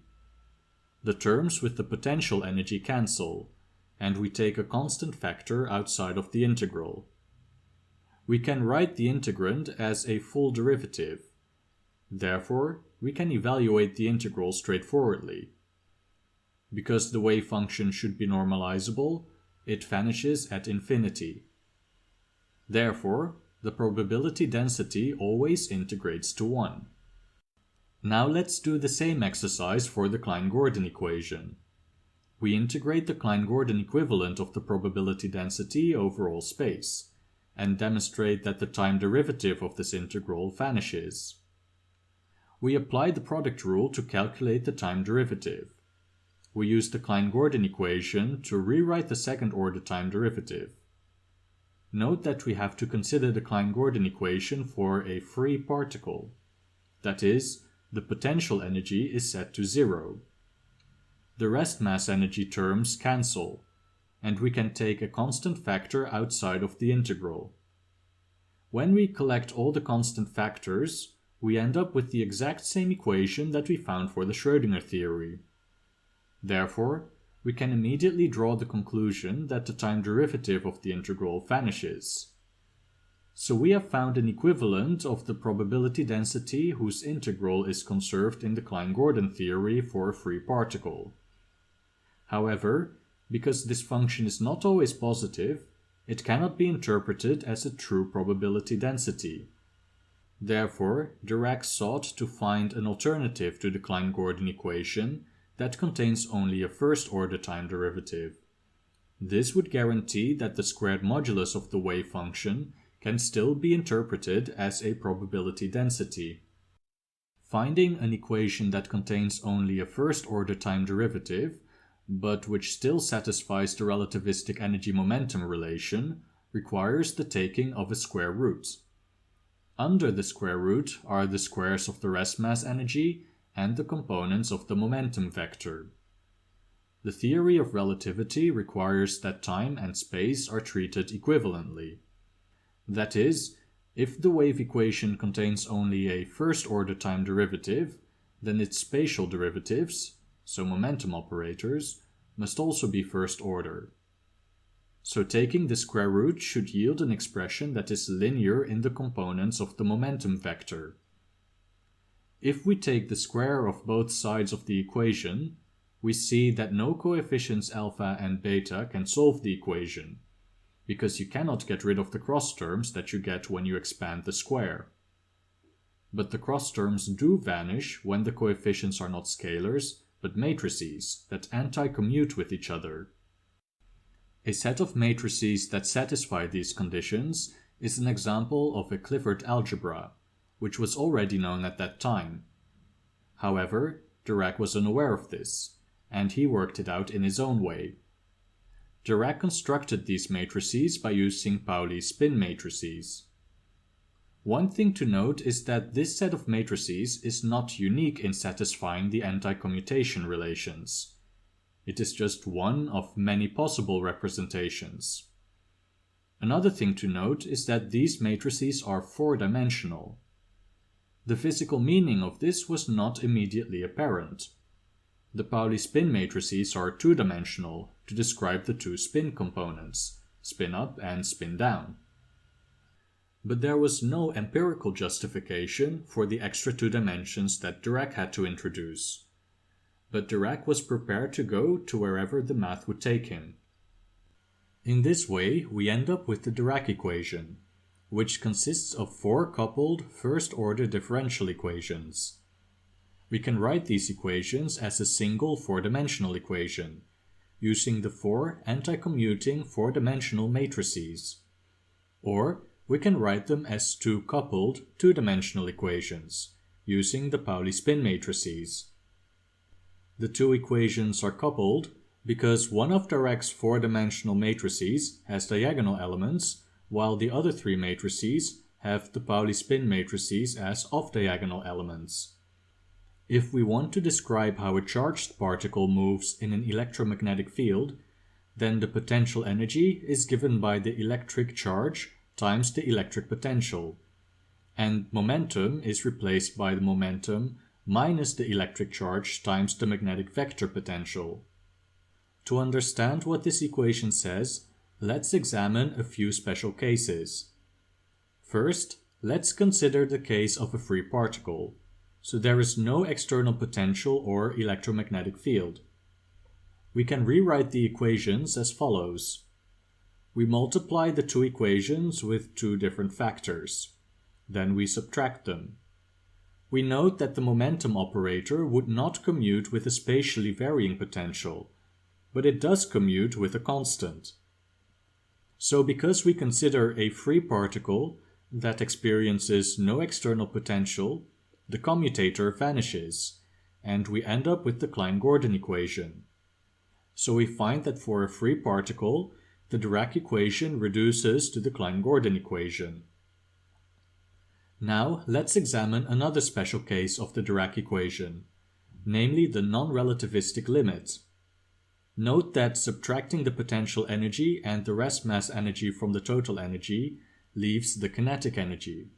The terms with the potential energy cancel, and we take a constant factor outside of the integral. We can write the integrand as a full derivative. Therefore, we can evaluate the integral straightforwardly. Because the wave function should be normalizable, it vanishes at infinity. Therefore, the probability density always integrates to 1. Now let's do the same exercise for the Klein-Gordon equation. We integrate the Klein-Gordon equivalent of the probability density over all space, and demonstrate that the time derivative of this integral vanishes. We apply the product rule to calculate the time derivative. We use the Klein-Gordon equation to rewrite the second-order time derivative. Note that we have to consider the Klein-Gordon equation for a free particle. That is, the potential energy is set to 0. The rest mass energy terms cancel, and we can take a constant factor outside of the integral. When we collect all the constant factors, we end up with the exact same equation that we found for the Schrödinger theory. Therefore, we can immediately draw the conclusion that the time derivative of the integral vanishes. So we have found an equivalent of the probability density whose integral is conserved in the Klein-Gordon theory for a free particle. However, because this function is not always positive, it cannot be interpreted as a true probability density. Therefore, Dirac sought to find an alternative to the Klein-Gordon equation that contains only a first-order time derivative. This would guarantee that the squared modulus of the wave function can still be interpreted as a probability density. Finding an equation that contains only a first-order time derivative, but which still satisfies the relativistic energy-momentum relation, requires the taking of a square root. Under the square root are the squares of the rest mass energy and the components of the momentum vector. The theory of relativity requires that time and space are treated equivalently. That is, if the wave equation contains only a first-order time derivative, then its spatial derivatives, so momentum operators, must also be first order. So taking the square root should yield an expression that is linear in the components of the momentum vector. If we take the square of both sides of the equation, we see that no coefficients alpha and beta can solve the equation, because you cannot get rid of the cross terms that you get when you expand the square. But the cross terms do vanish when the coefficients are not scalars, but matrices that anti-commute with each other. A set of matrices that satisfy these conditions is an example of a Clifford algebra, which was already known at that time. However, Dirac was unaware of this, and he worked it out in his own way. Dirac constructed these matrices by using Pauli spin matrices. One thing to note is that this set of matrices is not unique in satisfying the anti-commutation relations. It is just one of many possible representations. Another thing to note is that these matrices are four-dimensional. The physical meaning of this was not immediately apparent. The Pauli spin matrices are two-dimensional to describe the two spin components, spin up and spin down. But there was no empirical justification for the extra two dimensions that Dirac had to introduce. But Dirac was prepared to go to wherever the math would take him. In this way, we end up with the Dirac equation, which consists of four coupled first-order differential equations. We can write these equations as a single four-dimensional equation, using the four anti-commuting four-dimensional matrices. Or we can write them as two coupled two-dimensional equations, using the Pauli spin matrices. The two equations are coupled because one of Dirac's four-dimensional matrices has diagonal elements, while the other three matrices have the Pauli spin matrices as off-diagonal elements. If we want to describe how a charged particle moves in an electromagnetic field, then the potential energy is given by the electric charge times the electric potential, and momentum is replaced by the momentum minus the electric charge times the magnetic vector potential. To understand what this equation says, let's examine a few special cases. First, let's consider the case of a free particle. So there is no external potential or electromagnetic field. We can rewrite the equations as follows. We multiply the two equations with two different factors. Then we subtract them. We note that the momentum operator would not commute with a spatially varying potential, but it does commute with a constant. So because we consider a free particle that experiences no external potential, the commutator vanishes, and we end up with the Klein-Gordon equation. So we find that for a free particle, the Dirac equation reduces to the Klein-Gordon equation. Now let's examine another special case of the Dirac equation, namely the non-relativistic limit. Note that subtracting the potential energy and the rest mass energy from the total energy leaves the kinetic energy.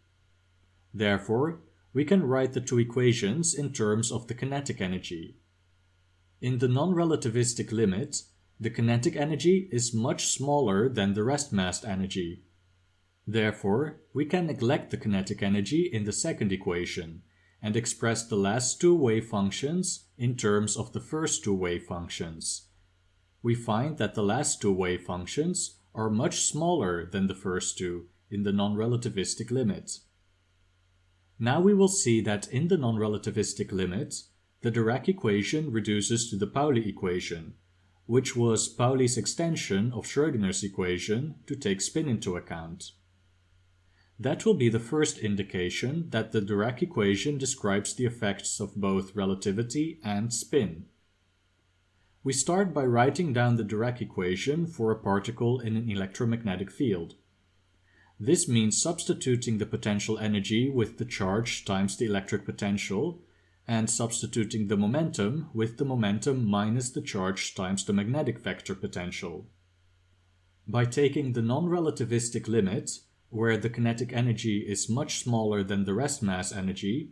Therefore, we can write the two equations in terms of the kinetic energy. In the non-relativistic limit, the kinetic energy is much smaller than the rest mass energy. Therefore, we can neglect the kinetic energy in the second equation and express the last two wave functions in terms of the first two wave functions. We find that the last two wave functions are much smaller than the first two in the non-relativistic limit. Now we will see that in the non-relativistic limit, the Dirac equation reduces to the Pauli equation, which was Pauli's extension of Schrödinger's equation to take spin into account. That will be the first indication that the Dirac equation describes the effects of both relativity and spin. We start by writing down the Dirac equation for a particle in an electromagnetic field. This means substituting the potential energy with the charge times the electric potential, and substituting the momentum with the momentum minus the charge times the magnetic vector potential. By taking the non-relativistic limit, where the kinetic energy is much smaller than the rest mass energy,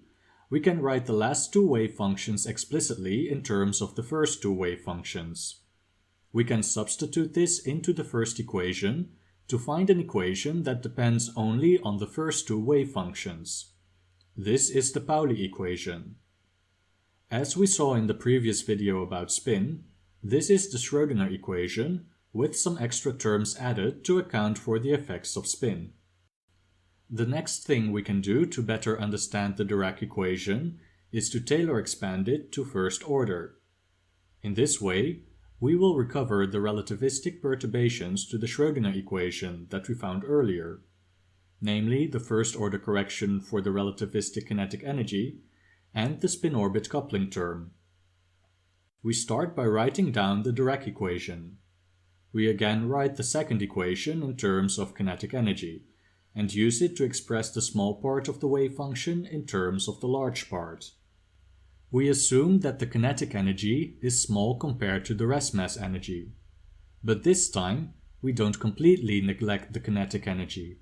we can write the last two wave functions explicitly in terms of the first two wave functions. We can substitute this into the first equation to find an equation that depends only on the first two wave functions. This is the Pauli equation. As we saw in the previous video about spin, this is the Schrödinger equation with some extra terms added to account for the effects of spin. The next thing we can do to better understand the Dirac equation is to Taylor expand it to first order. In this way, we will recover the relativistic perturbations to the Schrödinger equation that we found earlier, namely the first order correction for the relativistic kinetic energy and the spin-orbit coupling term. We start by writing down the Dirac equation. We again write the second equation in terms of kinetic energy, and use it to express the small part of the wave function in terms of the large part. We assume that the kinetic energy is small compared to the rest mass energy, but this time we don't completely neglect the kinetic energy.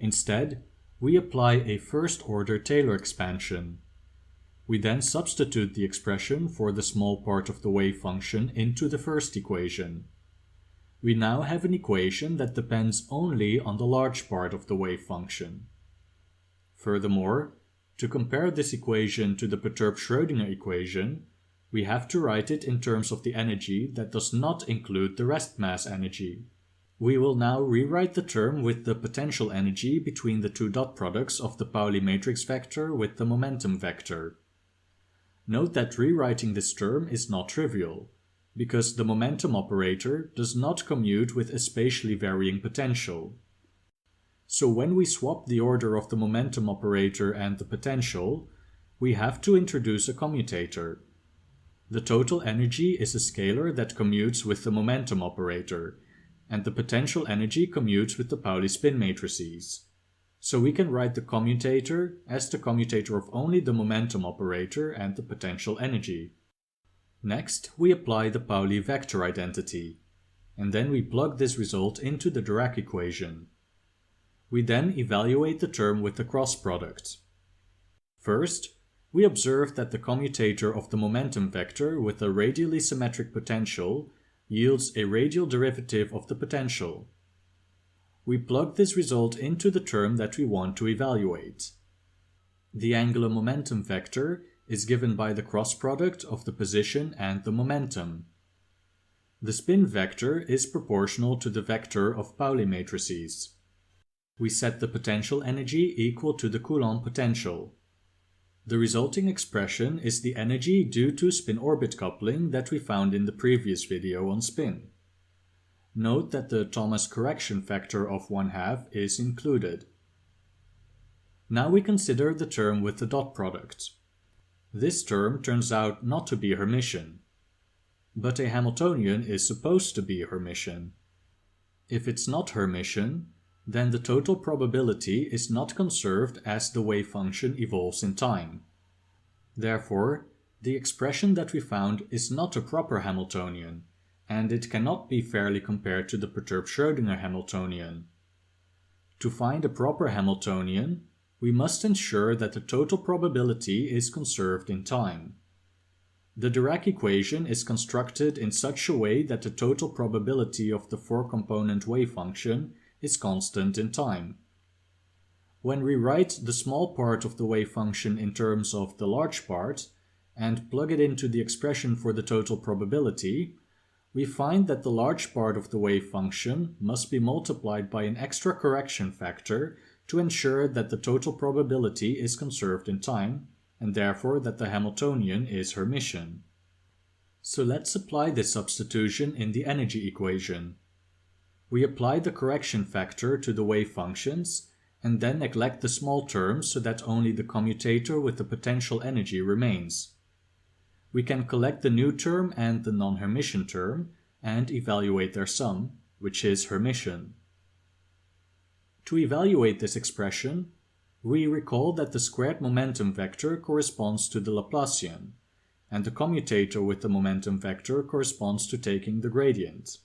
Instead, we apply a first-order Taylor expansion. We then substitute the expression for the small part of the wave function into the first equation. We now have an equation that depends only on the large part of the wave function. Furthermore, to compare this equation to the perturbed Schrödinger equation, we have to write it in terms of the energy that does not include the rest mass energy. We will now rewrite the term with the potential energy between the two dot products of the Pauli matrix vector with the momentum vector. Note that rewriting this term is not trivial, because the momentum operator does not commute with a spatially varying potential. So when we swap the order of the momentum operator and the potential, we have to introduce a commutator. The total energy is a scalar that commutes with the momentum operator, and the potential energy commutes with the Pauli spin matrices. So we can write the commutator as the commutator of only the momentum operator and the potential energy. Next, we apply the Pauli vector identity, and then we plug this result into the Dirac equation. We then evaluate the term with the cross product. First, we observe that the commutator of the momentum vector with a radially symmetric potential yields a radial derivative of the potential. We plug this result into the term that we want to evaluate. The angular momentum vector is given by the cross product of the position and the momentum. The spin vector is proportional to the vector of Pauli matrices. We set the potential energy equal to the Coulomb potential. The resulting expression is the energy due to spin-orbit coupling that we found in the previous video on spin. Note that the Thomas correction factor of 1/2 is included. Now we consider the term with the dot product. This term turns out not to be Hermitian, but a Hamiltonian is supposed to be Hermitian. If it's not Hermitian, then the total probability is not conserved as the wave function evolves in time. Therefore, the expression that we found is not a proper Hamiltonian, and it cannot be fairly compared to the perturbed Schrödinger Hamiltonian. To find a proper Hamiltonian, we must ensure that the total probability is conserved in time. The Dirac equation is constructed in such a way that the total probability of the four-component wave function is constant in time. When we write the small part of the wave function in terms of the large part and plug it into the expression for the total probability, we find that the large part of the wave function must be multiplied by an extra correction factor to ensure that the total probability is conserved in time, and therefore that the Hamiltonian is Hermitian. So let's apply this substitution in the energy equation. We apply the correction factor to the wave functions, and then neglect the small terms so that only the commutator with the potential energy remains. We can collect the new term and the non-Hermitian term, and evaluate their sum, which is Hermitian. To evaluate this expression, We recall that the squared momentum vector corresponds to the Laplacian, and the commutator with the momentum vector corresponds to taking the gradient.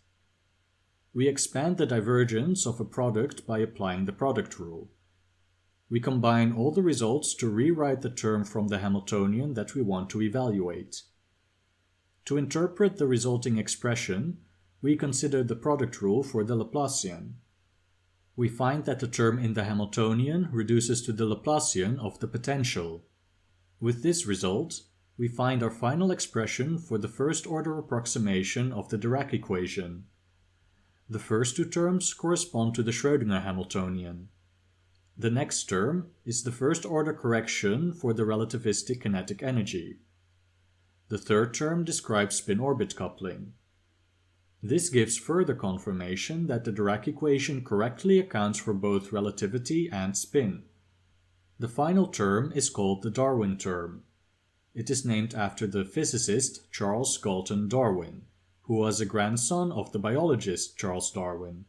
We expand the divergence of a product by applying the product rule. We combine all the results to rewrite the term from the Hamiltonian that we want to evaluate. To interpret the resulting expression, we consider the product rule for the Laplacian. We find that the term in the Hamiltonian reduces to the Laplacian of the potential. With this result, we find our final expression for the first-order approximation of the Dirac equation. The first two terms correspond to the Schrödinger Hamiltonian. The next term is the first-order correction for the relativistic kinetic energy. The third term describes spin-orbit coupling. This gives further confirmation that the Dirac equation correctly accounts for both relativity and spin. The final term is called the Darwin term. It is named after the physicist Charles Galton Darwin, who was a grandson of the biologist Charles Darwin.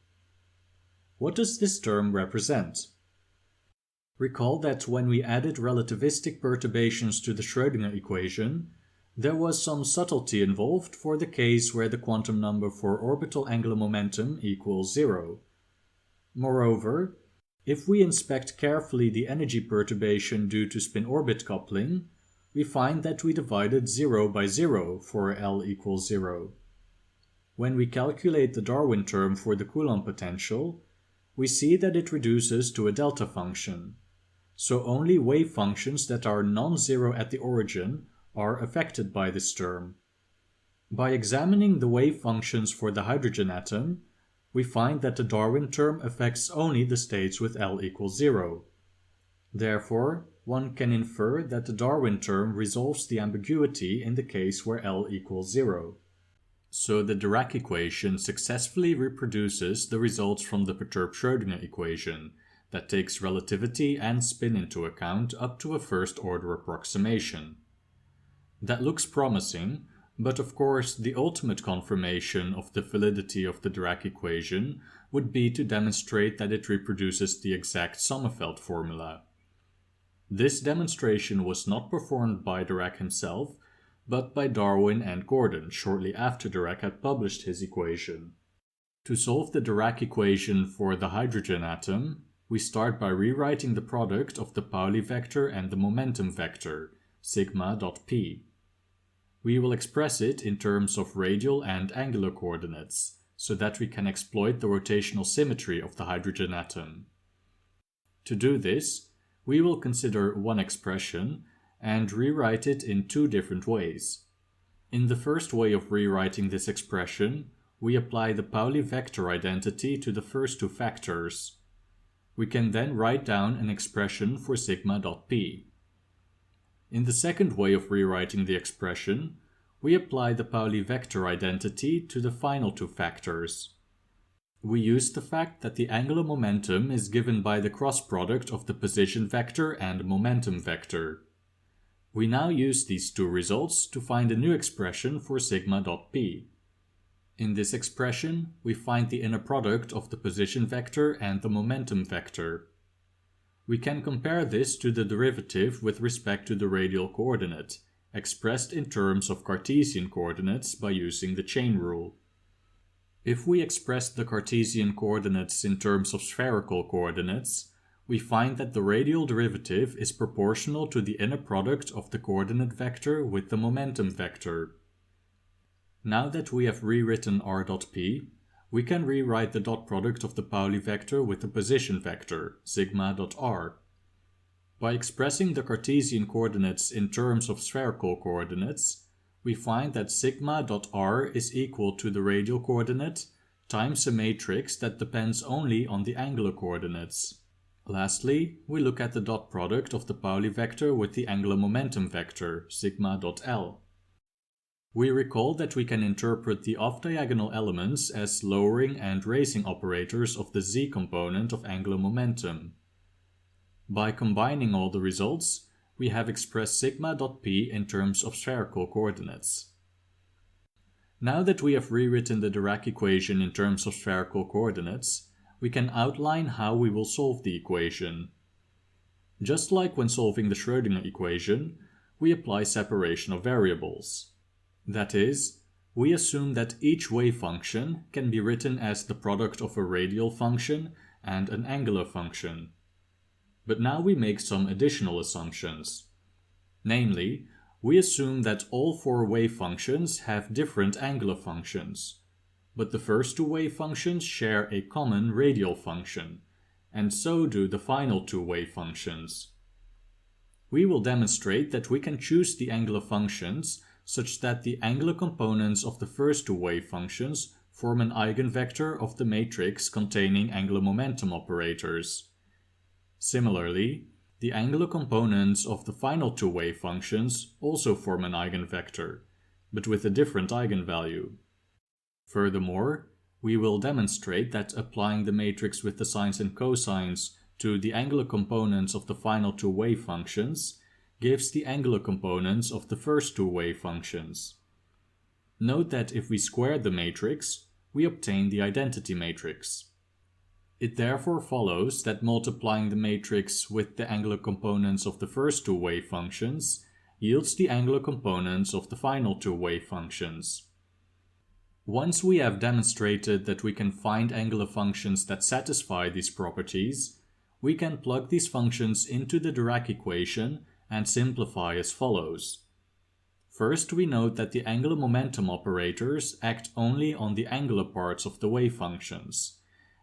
What does this term represent? Recall that when we added relativistic perturbations to the Schrödinger equation, there was some subtlety involved for the case where the quantum number for orbital angular momentum equals 0. Moreover, if we inspect carefully the energy perturbation due to spin-orbit coupling, we find that we divided 0 by 0 for L equals 0. When we calculate the Darwin term for the Coulomb potential, we see that it reduces to a delta function. So only wave functions that are non-zero at the origin are affected by this term. By examining the wave functions for the hydrogen atom, we find that the Darwin term affects only the states with L equals 0. Therefore, one can infer that the Darwin term resolves the ambiguity in the case where L equals 0. So the Dirac equation successfully reproduces the results from the perturbed Schrödinger equation that takes relativity and spin into account up to a first-order approximation. That looks promising, but of course the ultimate confirmation of the validity of the Dirac equation would be to demonstrate that it reproduces the exact Sommerfeld formula. This demonstration was not performed by Dirac himself, but by Darwin and Gordon shortly after Dirac had published his equation. To solve the Dirac equation for the hydrogen atom, we start by rewriting the product of the Pauli vector and the momentum vector, sigma.p. We will express it in terms of radial and angular coordinates, so that we can exploit the rotational symmetry of the hydrogen atom. To do this, we will consider one expression and rewrite it in two different ways. In the first way of rewriting this expression, we apply the Pauli vector identity to the first two factors. We can then write down an expression for sigma.p. In the second way of rewriting the expression, we apply the Pauli vector identity to the final two factors. We use the fact that the angular momentum is given by the cross product of the position vector and momentum vector. We now use these two results to find a new expression for sigma.p. In this expression, we find the inner product of the position vector and the momentum vector. We can compare this to the derivative with respect to the radial coordinate, expressed in terms of Cartesian coordinates by using the chain rule. If we express the Cartesian coordinates in terms of spherical coordinates, we find that the radial derivative is proportional to the inner product of the coordinate vector with the momentum vector. Now that we have rewritten r.p, we can rewrite the dot product of the Pauli vector with the position vector, sigma.r. By expressing the Cartesian coordinates in terms of spherical coordinates, we find that sigma.r is equal to the radial coordinate times a matrix that depends only on the angular coordinates. Lastly, we look at the dot product of the Pauli vector with the angular momentum vector, sigma.l. We recall that we can interpret the off-diagonal elements as lowering and raising operators of the z component of angular momentum. By combining all the results, we have expressed sigma.p in terms of spherical coordinates. Now that we have rewritten the Dirac equation in terms of spherical coordinates, we can outline how we will solve the equation. Just like when solving the Schrödinger equation, we apply separation of variables. That is, we assume that each wave function can be written as the product of a radial function and an angular function. But now we make some additional assumptions. Namely, we assume that all four wave functions have different angular functions, but the first two wave functions share a common radial function, and so do the final two wave functions. We will demonstrate that we can choose the angular functions such that the angular components of the first two wave functions form an eigenvector of the matrix containing angular momentum operators. Similarly, the angular components of the final two wave functions also form an eigenvector, but with a different eigenvalue. Furthermore, we will demonstrate that applying the matrix with the sines and cosines to the angular components of the final two wave functions gives the angular components of the first two wave functions. Note that if we square the matrix, we obtain the identity matrix. It therefore follows that multiplying the matrix with the angular components of the first two wave functions yields the angular components of the final two wave functions. Once we have demonstrated that we can find angular functions that satisfy these properties, we can plug these functions into the Dirac equation and simplify as follows. First, we note that the angular momentum operators act only on the angular parts of the wave functions,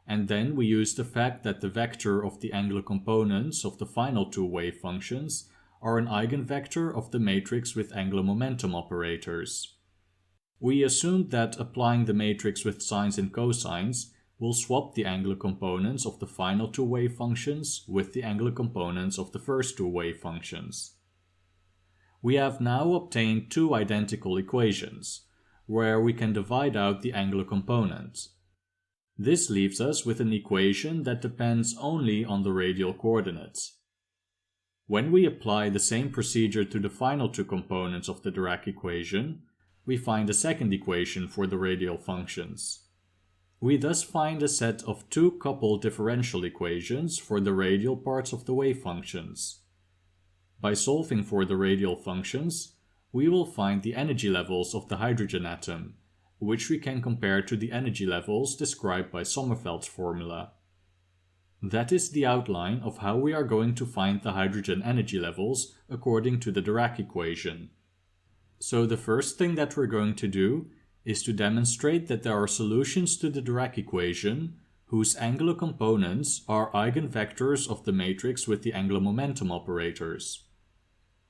and then we use the fact that the vector of the angular components of the final two wave functions are an eigenvector of the matrix with angular momentum operators. We assumed that applying the matrix with sines and cosines will swap the angular components of the final two wave functions with the angular components of the first two wave functions. We have now obtained two identical equations, where we can divide out the angular component. This leaves us with an equation that depends only on the radial coordinates. When we apply the same procedure to the final two components of the Dirac equation, we find a second equation for the radial functions. We thus find a set of two coupled differential equations for the radial parts of the wave functions. By solving for the radial functions, we will find the energy levels of the hydrogen atom, which we can compare to the energy levels described by Sommerfeld's formula. That is the outline of how we are going to find the hydrogen energy levels according to the Dirac equation. So the first thing that we're going to do is to demonstrate that there are solutions to the Dirac equation whose angular components are eigenvectors of the matrix with the angular momentum operators.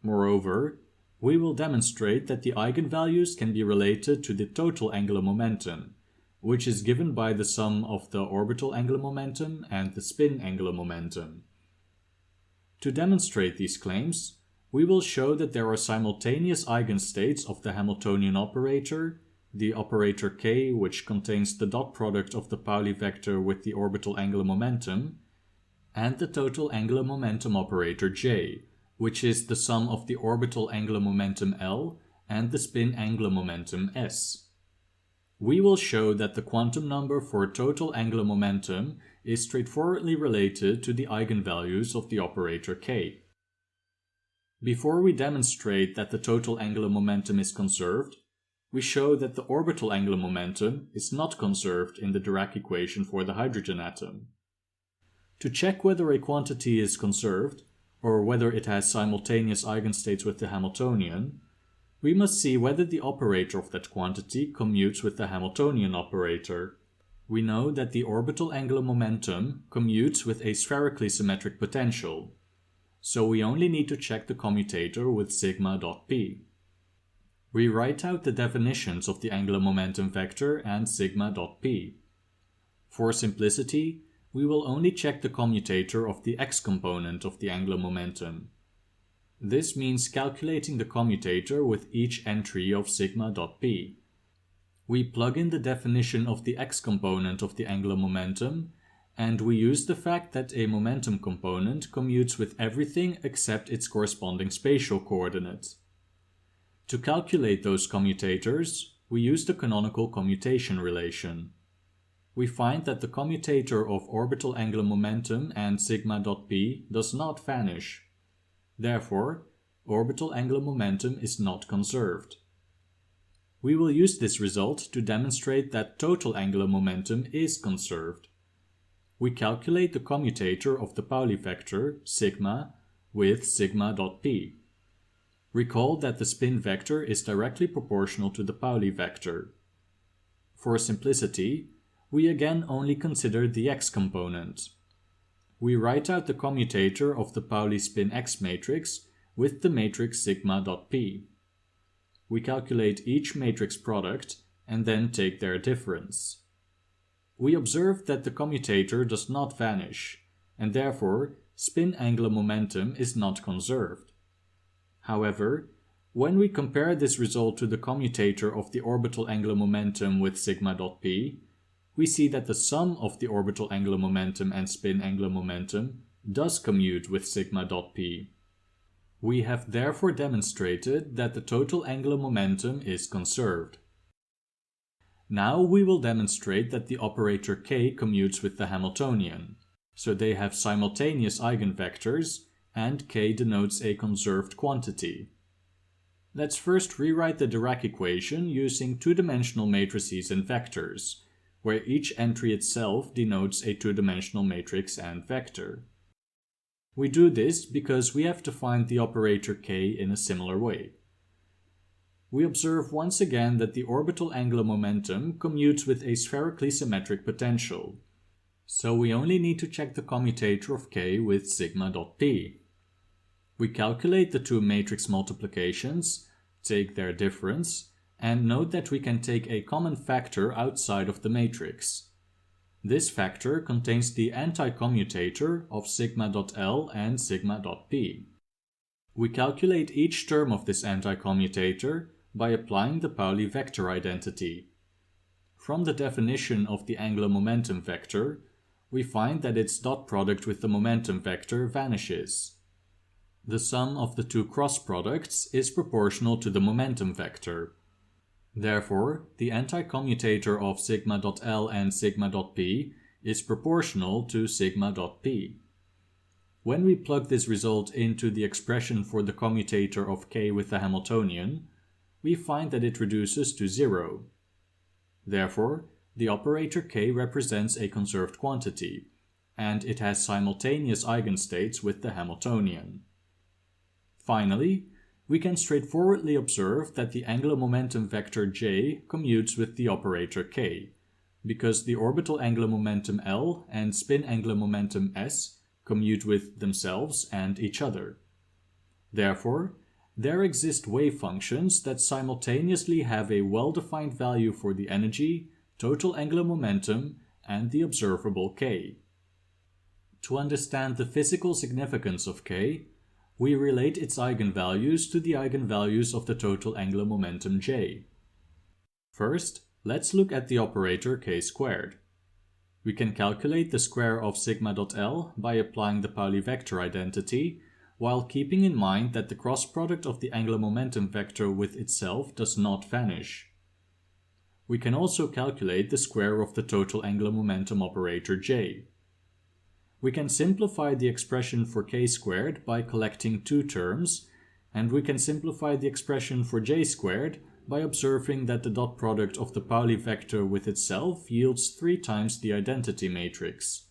Moreover, we will demonstrate that the eigenvalues can be related to the total angular momentum, which is given by the sum of the orbital angular momentum and the spin angular momentum. To demonstrate these claims, we will show that there are simultaneous eigenstates of the Hamiltonian operator, the operator k, which contains the dot product of the Pauli vector with the orbital angular momentum, and the total angular momentum operator j, which is the sum of the orbital angular momentum L and the spin angular momentum S. We will show that the quantum number for total angular momentum is straightforwardly related to the eigenvalues of the operator k. Before we demonstrate that the total angular momentum is conserved, we show that the orbital angular momentum is not conserved in the Dirac equation for the hydrogen atom. To check whether a quantity is conserved, or whether it has simultaneous eigenstates with the Hamiltonian, we must see whether the operator of that quantity commutes with the Hamiltonian operator. We know that the orbital angular momentum commutes with a spherically symmetric potential, so we only need to check the commutator with sigma dot p. We write out the definitions of the angular momentum vector and sigma dot p. For simplicity, we will only check the commutator of the x component of the angular momentum. This means calculating the commutator with each entry of sigma dot p. We plug in the definition of the x component of the angular momentum, and we use the fact that a momentum component commutes with everything except its corresponding spatial coordinate. To calculate those commutators, we use the canonical commutation relation. we find that the commutator of orbital angular momentum and sigma dot p does not vanish. Therefore, orbital angular momentum is not conserved. We will use this result to demonstrate that total angular momentum is conserved. We calculate the commutator of the Pauli vector, sigma, with sigma dot p. Recall that the spin vector is directly proportional to the Pauli vector. For simplicity, we again only consider the x component. We write out the commutator of the Pauli spin x matrix with the matrix sigma dot p. We calculate each matrix product and then take their difference. We observe that the commutator does not vanish, and therefore spin angular momentum is not conserved. However, when we compare this result to the commutator of the orbital angular momentum with sigma dot p, we see that the sum of the orbital angular momentum and spin angular momentum does commute with sigma dot p. We have therefore demonstrated that the total angular momentum is conserved. Now we will demonstrate that the operator k commutes with the Hamiltonian, so they have simultaneous eigenvectors and k denotes a conserved quantity. Let's first rewrite the Dirac equation using two-dimensional matrices and vectors, where each entry itself denotes a two-dimensional matrix and vector. We do this because we have defined the operator k in a similar way. We observe once again that the orbital angular momentum commutes with a spherically symmetric potential, so we only need to check the commutator of k with sigma dot p. We calculate the two matrix multiplications, take their difference, and note that we can take a common factor outside of the matrix. This factor contains the anti-commutator of sigma dot L and sigma dot P. We calculate each term of this anti-commutator by applying the Pauli vector identity. From the definition of the angular momentum vector, we find that its dot product with the momentum vector vanishes. The sum of the two cross products is proportional to the momentum vector. Therefore, the anti-commutator of sigma dot L and sigma dot P is proportional to sigma dot P. When we plug this result into the expression for the commutator of k with the Hamiltonian, we find that it reduces to 0. Therefore, the operator k represents a conserved quantity, and it has simultaneous eigenstates with the Hamiltonian. Finally, we can straightforwardly observe that the angular momentum vector j commutes with the operator k, because the orbital angular momentum L and spin angular momentum s commute with themselves and each other. Therefore, there exist wave functions that simultaneously have a well-defined value for the energy, total angular momentum, and the observable k. To understand the physical significance of k, we relate its eigenvalues to the eigenvalues of the total angular momentum j. First, let's look at the operator k squared. We can calculate the square of sigma dot L by applying the Pauli vector identity, while keeping in mind that the cross product of the angular momentum vector with itself does not vanish. We can also calculate the square of the total angular momentum operator j. We can simplify the expression for k squared by collecting two terms, and we can simplify the expression for j squared by observing that the dot product of the Pauli vector with itself yields 3 times the identity matrix.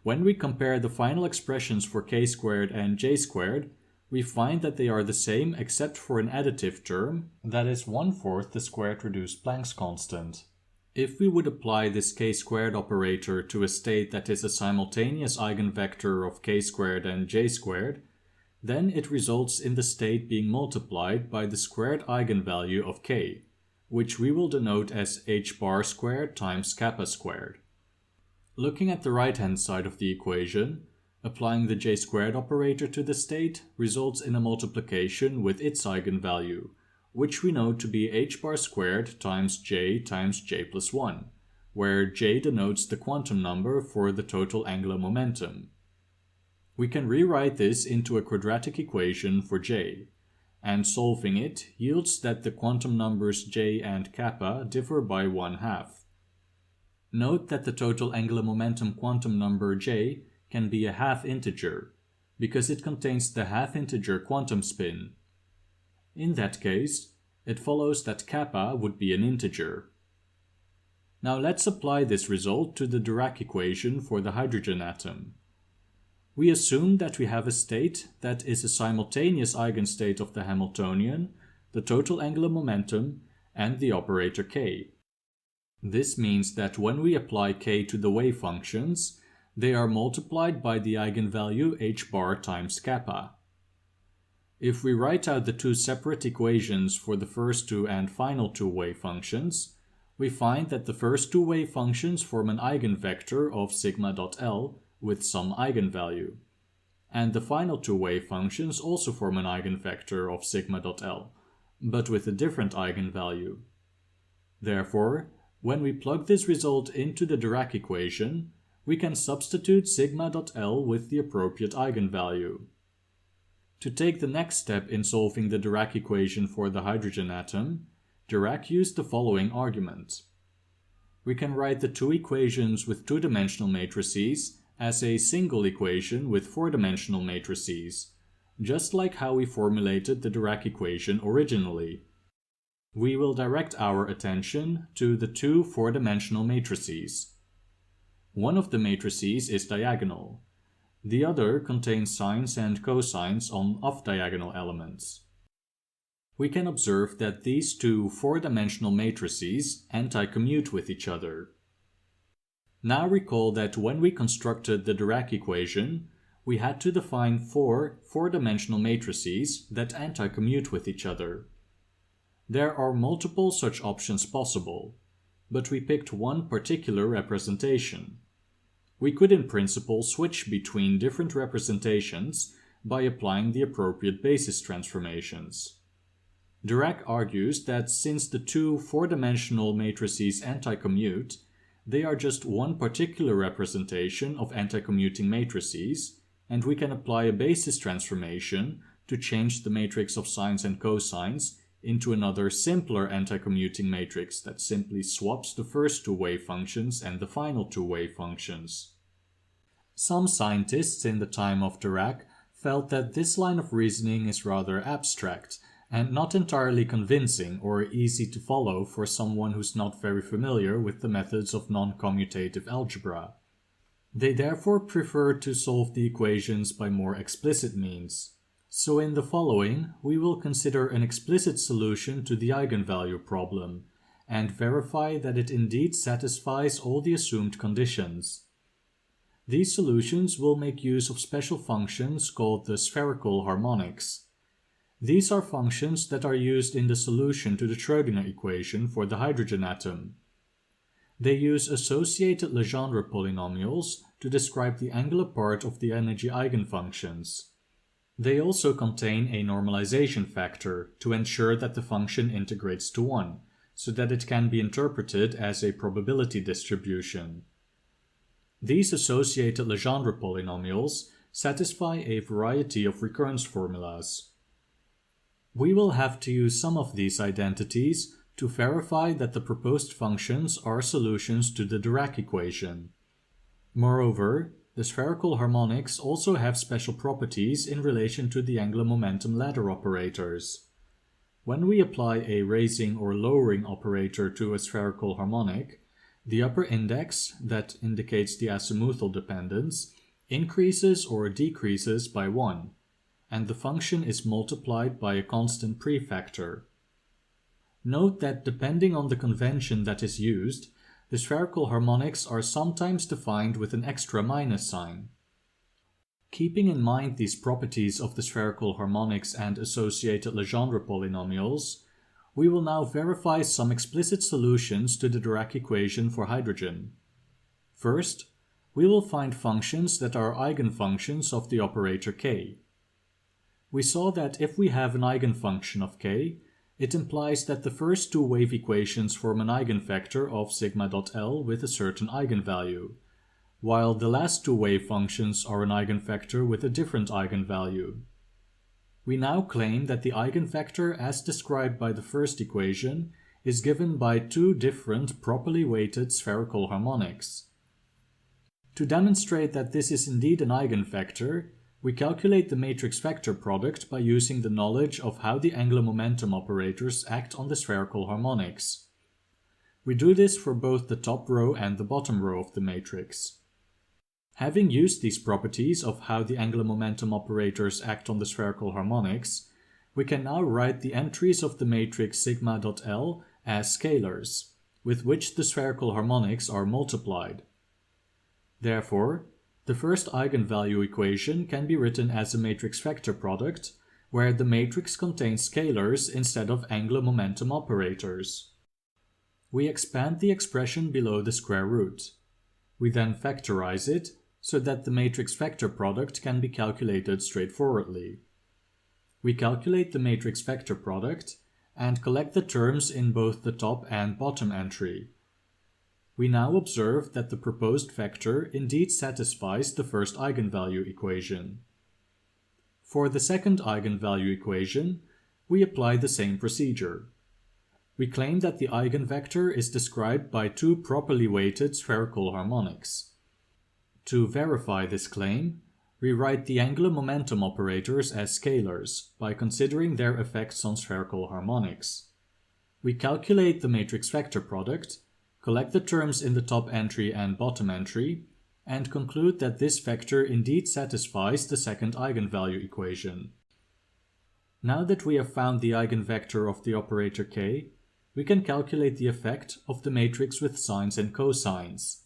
When we compare the final expressions for k squared and j squared, we find that they are the same except for an additive term, that is 1/4 the squared reduced Planck's constant. If we would apply this k squared operator to a state that is a simultaneous eigenvector of k squared and j squared, then it results in the state being multiplied by the squared eigenvalue of k, which we will denote as h bar squared times kappa squared. Looking at the right-hand side of the equation, applying the j squared operator to the state results in a multiplication with its eigenvalue, which we know to be h bar squared times j plus 1, where j denotes the quantum number for the total angular momentum. We can rewrite this into a quadratic equation for j, and solving it yields that the quantum numbers j and kappa differ by 1/2. Note that the total angular momentum quantum number J can be a half integer, because it contains the half integer quantum spin. In that case, it follows that kappa would be an integer. Now let's apply this result to the Dirac equation for the hydrogen atom. We assume that we have a state that is a simultaneous eigenstate of the Hamiltonian, the total angular momentum, and the operator k. This means that when we apply k to the wave functions, they are multiplied by the eigenvalue h bar times kappa. If we write out the two separate equations for the first two and final two wave functions, we find that the first two wave functions form an eigenvector of sigma.L with some eigenvalue, and the final two wave functions also form an eigenvector of sigma.L, but with a different eigenvalue. Therefore, when we plug this result into the Dirac equation, we can substitute sigma.L with the appropriate eigenvalue. To take the next step in solving the Dirac equation for the hydrogen atom, Dirac used the following argument. We can write the two equations with two-dimensional matrices as a single equation with four-dimensional matrices, just like how we formulated the Dirac equation originally. We will direct our attention to the two four-dimensional matrices. One of the matrices is diagonal. The other contains sines and cosines on off-diagonal elements. We can observe that these two four-dimensional matrices anti-commute with each other. Now recall that when we constructed the Dirac equation, we had to define four four-dimensional matrices that anti-commute with each other. There are multiple such options possible, but we picked one particular representation. We could in principle switch between different representations by applying the appropriate basis transformations. Dirac argues that since the two four-dimensional matrices anti-commute, they are just one particular representation of anti-commuting matrices, and we can apply a basis transformation to change the matrix of sines and cosines into another simpler anti-commuting matrix that simply swaps the first two wave functions and the final two wave functions. Some scientists in the time of Dirac felt that this line of reasoning is rather abstract and not entirely convincing or easy to follow for someone who's not very familiar with the methods of non-commutative algebra. They therefore preferred to solve the equations by more explicit means. So in the following, we will consider an explicit solution to the eigenvalue problem and verify that it indeed satisfies all the assumed conditions. These solutions will make use of special functions called the spherical harmonics. These are functions that are used in the solution to the Schrödinger equation for the hydrogen atom. They use associated Legendre polynomials to describe the angular part of the energy eigenfunctions. They also contain a normalization factor to ensure that the function integrates to 1, so that it can be interpreted as a probability distribution. These associated Legendre polynomials satisfy a variety of recurrence formulas. We will have to use some of these identities to verify that the proposed functions are solutions to the Dirac equation. Moreover, the spherical harmonics also have special properties in relation to the angular momentum ladder operators. When we apply a raising or lowering operator to a spherical harmonic, the upper index, that indicates the azimuthal dependence, increases or decreases by 1, and the function is multiplied by a constant prefactor. Note that depending on the convention that is used, the spherical harmonics are sometimes defined with an extra minus sign. Keeping in mind these properties of the spherical harmonics and associated Legendre polynomials, we will now verify some explicit solutions to the Dirac equation for hydrogen. First, we will find functions that are eigenfunctions of the operator k. We saw that if we have an eigenfunction of k, it implies that the first two wave equations form an eigenvector of sigma.L with a certain eigenvalue, while the last two wave functions are an eigenvector with a different eigenvalue. We now claim that the eigenvector as described by the first equation is given by two different properly weighted spherical harmonics. To demonstrate that this is indeed an eigenvector, we calculate the matrix vector product by using the knowledge of how the angular momentum operators act on the spherical harmonics. We do this for both the top row and the bottom row of the matrix. Having used these properties of how the angular momentum operators act on the spherical harmonics, we can now write the entries of the matrix sigma.L as scalars, with which the spherical harmonics are multiplied. Therefore, the first eigenvalue equation can be written as a matrix vector product, where the matrix contains scalars instead of angular momentum operators. We expand the expression below the square root. We then factorize it so that the matrix vector product can be calculated straightforwardly. We calculate the matrix vector product and collect the terms in both the top and bottom entry. We now observe that the proposed vector indeed satisfies the first eigenvalue equation. For the second eigenvalue equation, we apply the same procedure. We claim that the eigenvector is described by two properly weighted spherical harmonics. To verify this claim, we write the angular momentum operators as scalars by considering their effects on spherical harmonics. We calculate the matrix vector product, collect the terms in the top entry and bottom entry, and conclude that this vector indeed satisfies the second eigenvalue equation. Now that we have found the eigenvector of the operator k, we can calculate the effect of the matrix with sines and cosines.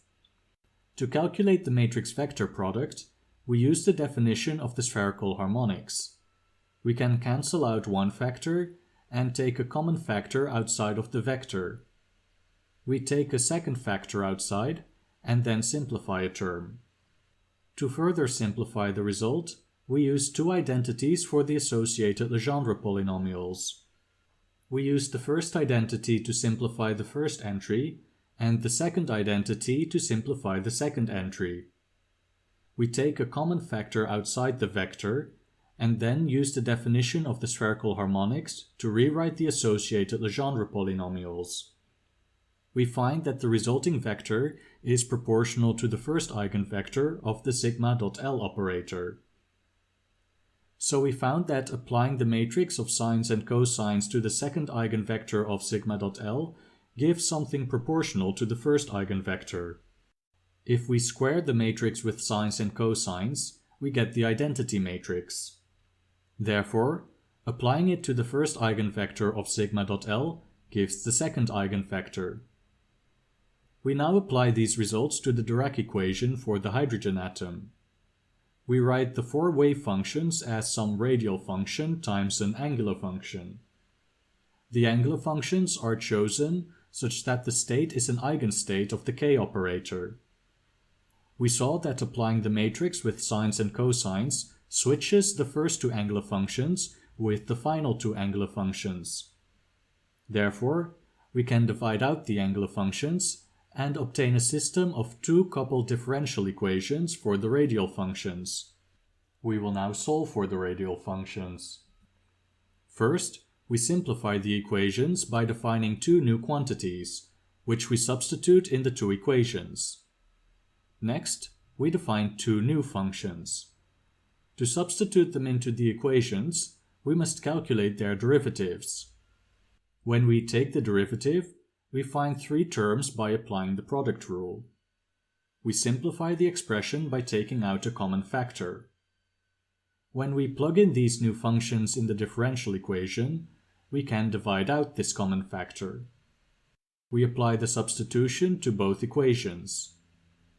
To calculate the matrix vector product, we use the definition of the spherical harmonics. We can cancel out one factor and take a common factor outside of the vector. We take a second factor outside and then simplify a term. To further simplify the result, we use two identities for the associated Legendre polynomials. We use the first identity to simplify the first entry and the second identity to simplify the second entry. We take a common factor outside the vector and then use the definition of the spherical harmonics to rewrite the associated Legendre polynomials. We find that the resulting vector is proportional to the first eigenvector of the sigma.L operator. So we found that applying the matrix of sines and cosines to the second eigenvector of sigma.L gives something proportional to the first eigenvector. If we square the matrix with sines and cosines, we get the identity matrix. Therefore, applying it to the first eigenvector of sigma.L gives the second eigenvector. We now apply these results to the Dirac equation for the hydrogen atom. We write the four wave functions as some radial function times an angular function. The angular functions are chosen such that the state is an eigenstate of the k operator. We saw that applying the matrix with sines and cosines switches the first two angular functions with the final two angular functions. Therefore, we can divide out the angular functions and obtain a system of two coupled differential equations for the radial functions. We will now solve for the radial functions. First, we simplify the equations by defining two new quantities, which we substitute in the two equations. Next, we define two new functions. To substitute them into the equations, we must calculate their derivatives. When we take the derivative, we find three terms by applying the product rule. We simplify the expression by taking out a common factor. When we plug in these new functions in the differential equation, we can divide out this common factor. We apply the substitution to both equations.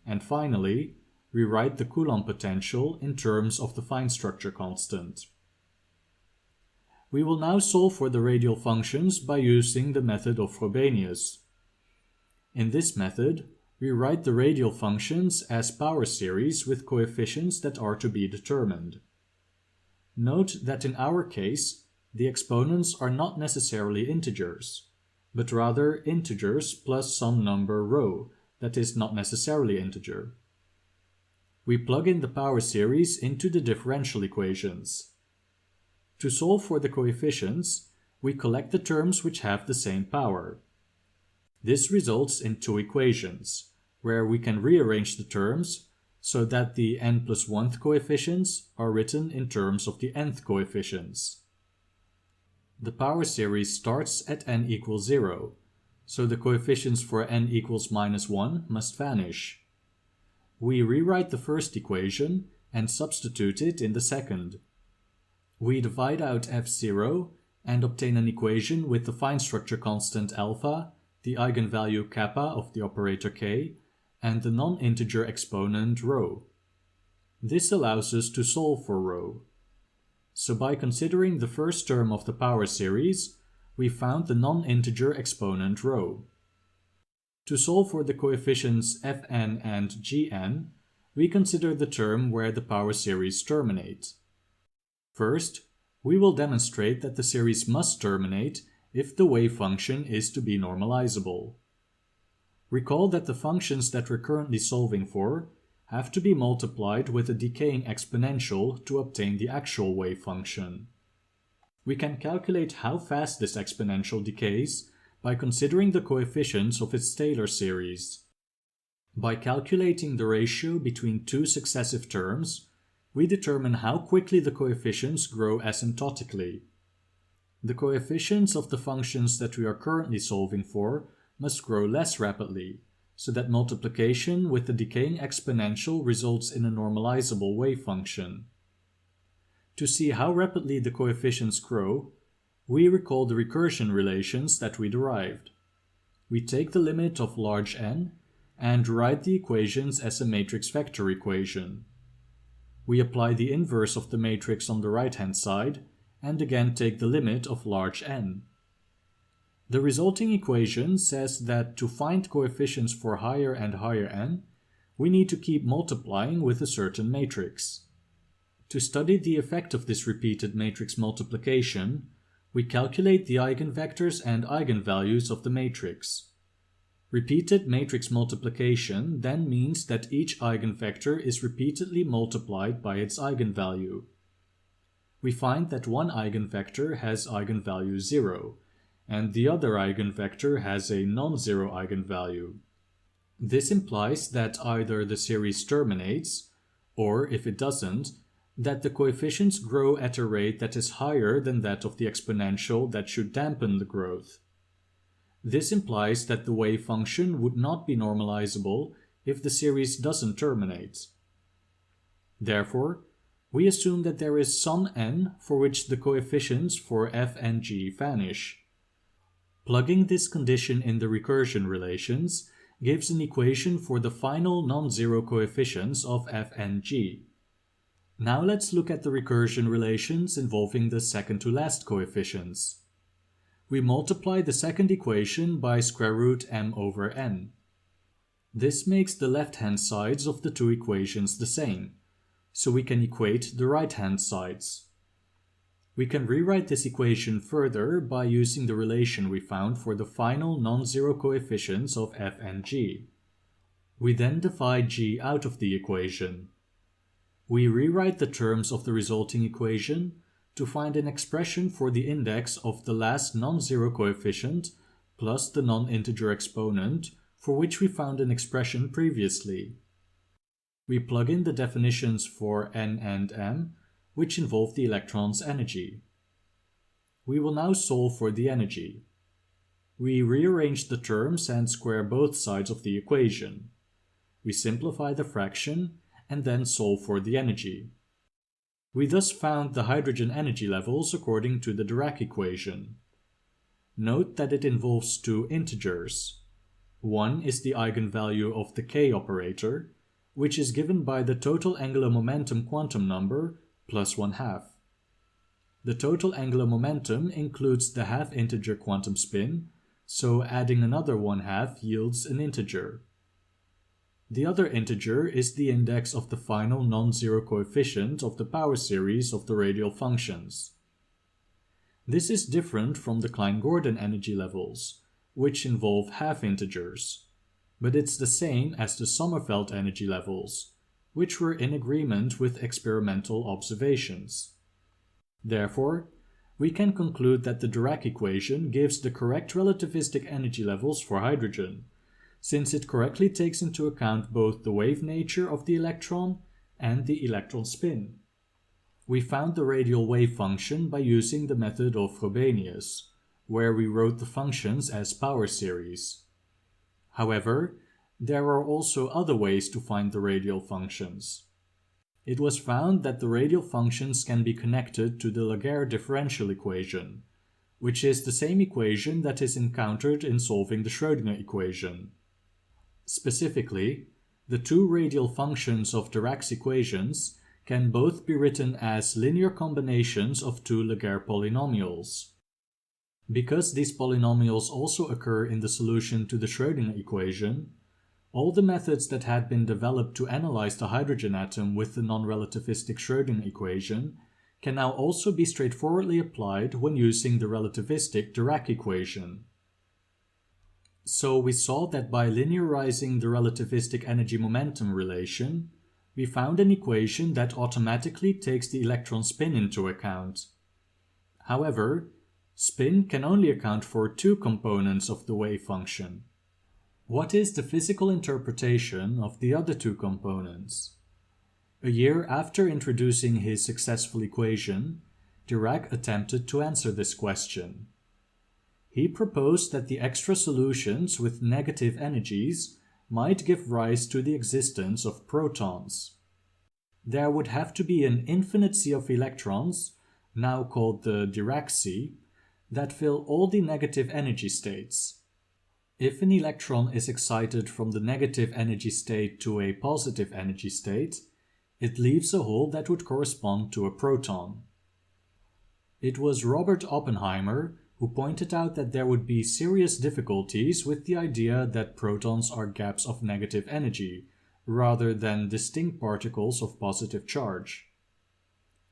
And finally, we write the Coulomb potential in terms of the fine structure constant. We will now solve for the radial functions by using the method of Frobenius. In this method, we write the radial functions as power series with coefficients that are to be determined. Note that in our case, the exponents are not necessarily integers, but rather integers plus some number ρ that is not necessarily integer. We plug in the power series into the differential equations. To solve for the coefficients, we collect the terms which have the same power. This results in two equations, where we can rearrange the terms so that the n+1th coefficients are written in terms of the nth coefficients. The power series starts at n equals 0, so the coefficients for n equals -1 must vanish. We rewrite the first equation and substitute it in the second. We divide out f0 and obtain an equation with the fine structure constant alpha, the eigenvalue kappa of the operator k, and the non-integer exponent rho. This allows us to solve for rho. So by considering the first term of the power series, we found the non-integer exponent rho. To solve for the coefficients fn and gn, we consider the term where the power series terminates. First, we will demonstrate that the series must terminate if the wave function is to be normalizable. Recall that the functions that we're currently solving for have to be multiplied with a decaying exponential to obtain the actual wave function. We can calculate how fast this exponential decays by considering the coefficients of its Taylor series. By calculating the ratio between two successive terms, we determine how quickly the coefficients grow asymptotically. The coefficients of the functions that we are currently solving for must grow less rapidly, so that multiplication with the decaying exponential results in a normalizable wave function. To see how rapidly the coefficients grow, we recall the recursion relations that we derived. We take the limit of large N and write the equations as a matrix vector equation. We apply the inverse of the matrix on the right-hand side and again take the limit of large N. The resulting equation says that to find coefficients for higher and higher n, we need to keep multiplying with a certain matrix. To study the effect of this repeated matrix multiplication, we calculate the eigenvectors and eigenvalues of the matrix. Repeated matrix multiplication then means that each eigenvector is repeatedly multiplied by its eigenvalue. We find that one eigenvector has eigenvalue 0, and the other eigenvector has a non-zero eigenvalue. This implies that either the series terminates, or if it doesn't, that the coefficients grow at a rate that is higher than that of the exponential that should dampen the growth. This implies that the wave function would not be normalizable if the series doesn't terminate. Therefore, we assume that there is some n for which the coefficients for f and g vanish. Plugging this condition in the recursion relations gives an equation for the final non-zero coefficients of f and g. Now let's look at the recursion relations involving the second-to-last coefficients. We multiply the second equation by square root m over n. This makes the left-hand sides of the two equations the same, so we can equate the right-hand sides. We can rewrite this equation further by using the relation we found for the final non-zero coefficients of f and g. We then divide g out of the equation. We rewrite the terms of the resulting equation to find an expression for the index of the last non-zero coefficient plus the non-integer exponent for which we found an expression previously. We plug in the definitions for n and m, which involve the electron's energy. We will now solve for the energy. We rearrange the terms and square both sides of the equation. We simplify the fraction and then solve for the energy. We thus found the hydrogen energy levels according to the Dirac equation. Note that it involves two integers. One is the eigenvalue of the k operator, which is given by the total angular momentum quantum number plus 1/2. The total angular momentum includes the half-integer quantum spin, so adding another 1/2 yields an integer. The other integer is the index of the final non-zero coefficient of the power series of the radial functions. This is different from the Klein-Gordon energy levels, which involve half-integers, but it's the same as the Sommerfeld energy levels, which were in agreement with experimental observations. Therefore, we can conclude that the Dirac equation gives the correct relativistic energy levels for hydrogen, since it correctly takes into account both the wave nature of the electron and the electron spin. We found the radial wave function by using the method of Frobenius, where we wrote the functions as power series. However, there are also other ways to find the radial functions. It was found that the radial functions can be connected to the Laguerre differential equation, which is the same equation that is encountered in solving the Schrödinger equation. Specifically, the two radial functions of Dirac's equations can both be written as linear combinations of two Laguerre polynomials. Because these polynomials also occur in the solution to the Schrödinger equation, all the methods that had been developed to analyze the hydrogen atom with the non-relativistic Schrödinger equation can now also be straightforwardly applied when using the relativistic Dirac equation. So we saw that by linearizing the relativistic energy-momentum relation, we found an equation that automatically takes the electron spin into account. However, spin can only account for two components of the wave function. What is the physical interpretation of the other two components? A year after introducing his successful equation, Dirac attempted to answer this question. He proposed that the extra solutions with negative energies might give rise to the existence of protons. There would have to be an infinite sea of electrons, now called the Dirac sea, that fill all the negative energy states. If an electron is excited from the negative energy state to a positive energy state, it leaves a hole that would correspond to a proton. It was Robert Oppenheimer who pointed out that there would be serious difficulties with the idea that protons are gaps of negative energy, rather than distinct particles of positive charge.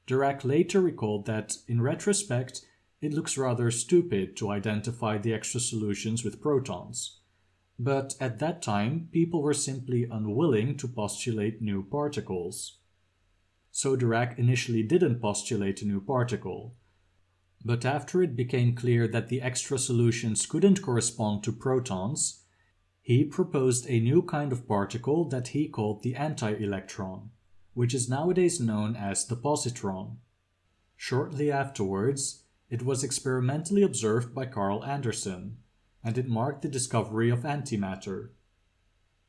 Dirac later recalled that, in retrospect, it looks rather stupid to identify the extra solutions with protons. But at that time, people were simply unwilling to postulate new particles. So Dirac initially didn't postulate a new particle. But after it became clear that the extra solutions couldn't correspond to protons, he proposed a new kind of particle that he called the anti-electron, which is nowadays known as the positron. Shortly afterwards, it was experimentally observed by Carl Anderson, and it marked the discovery of antimatter.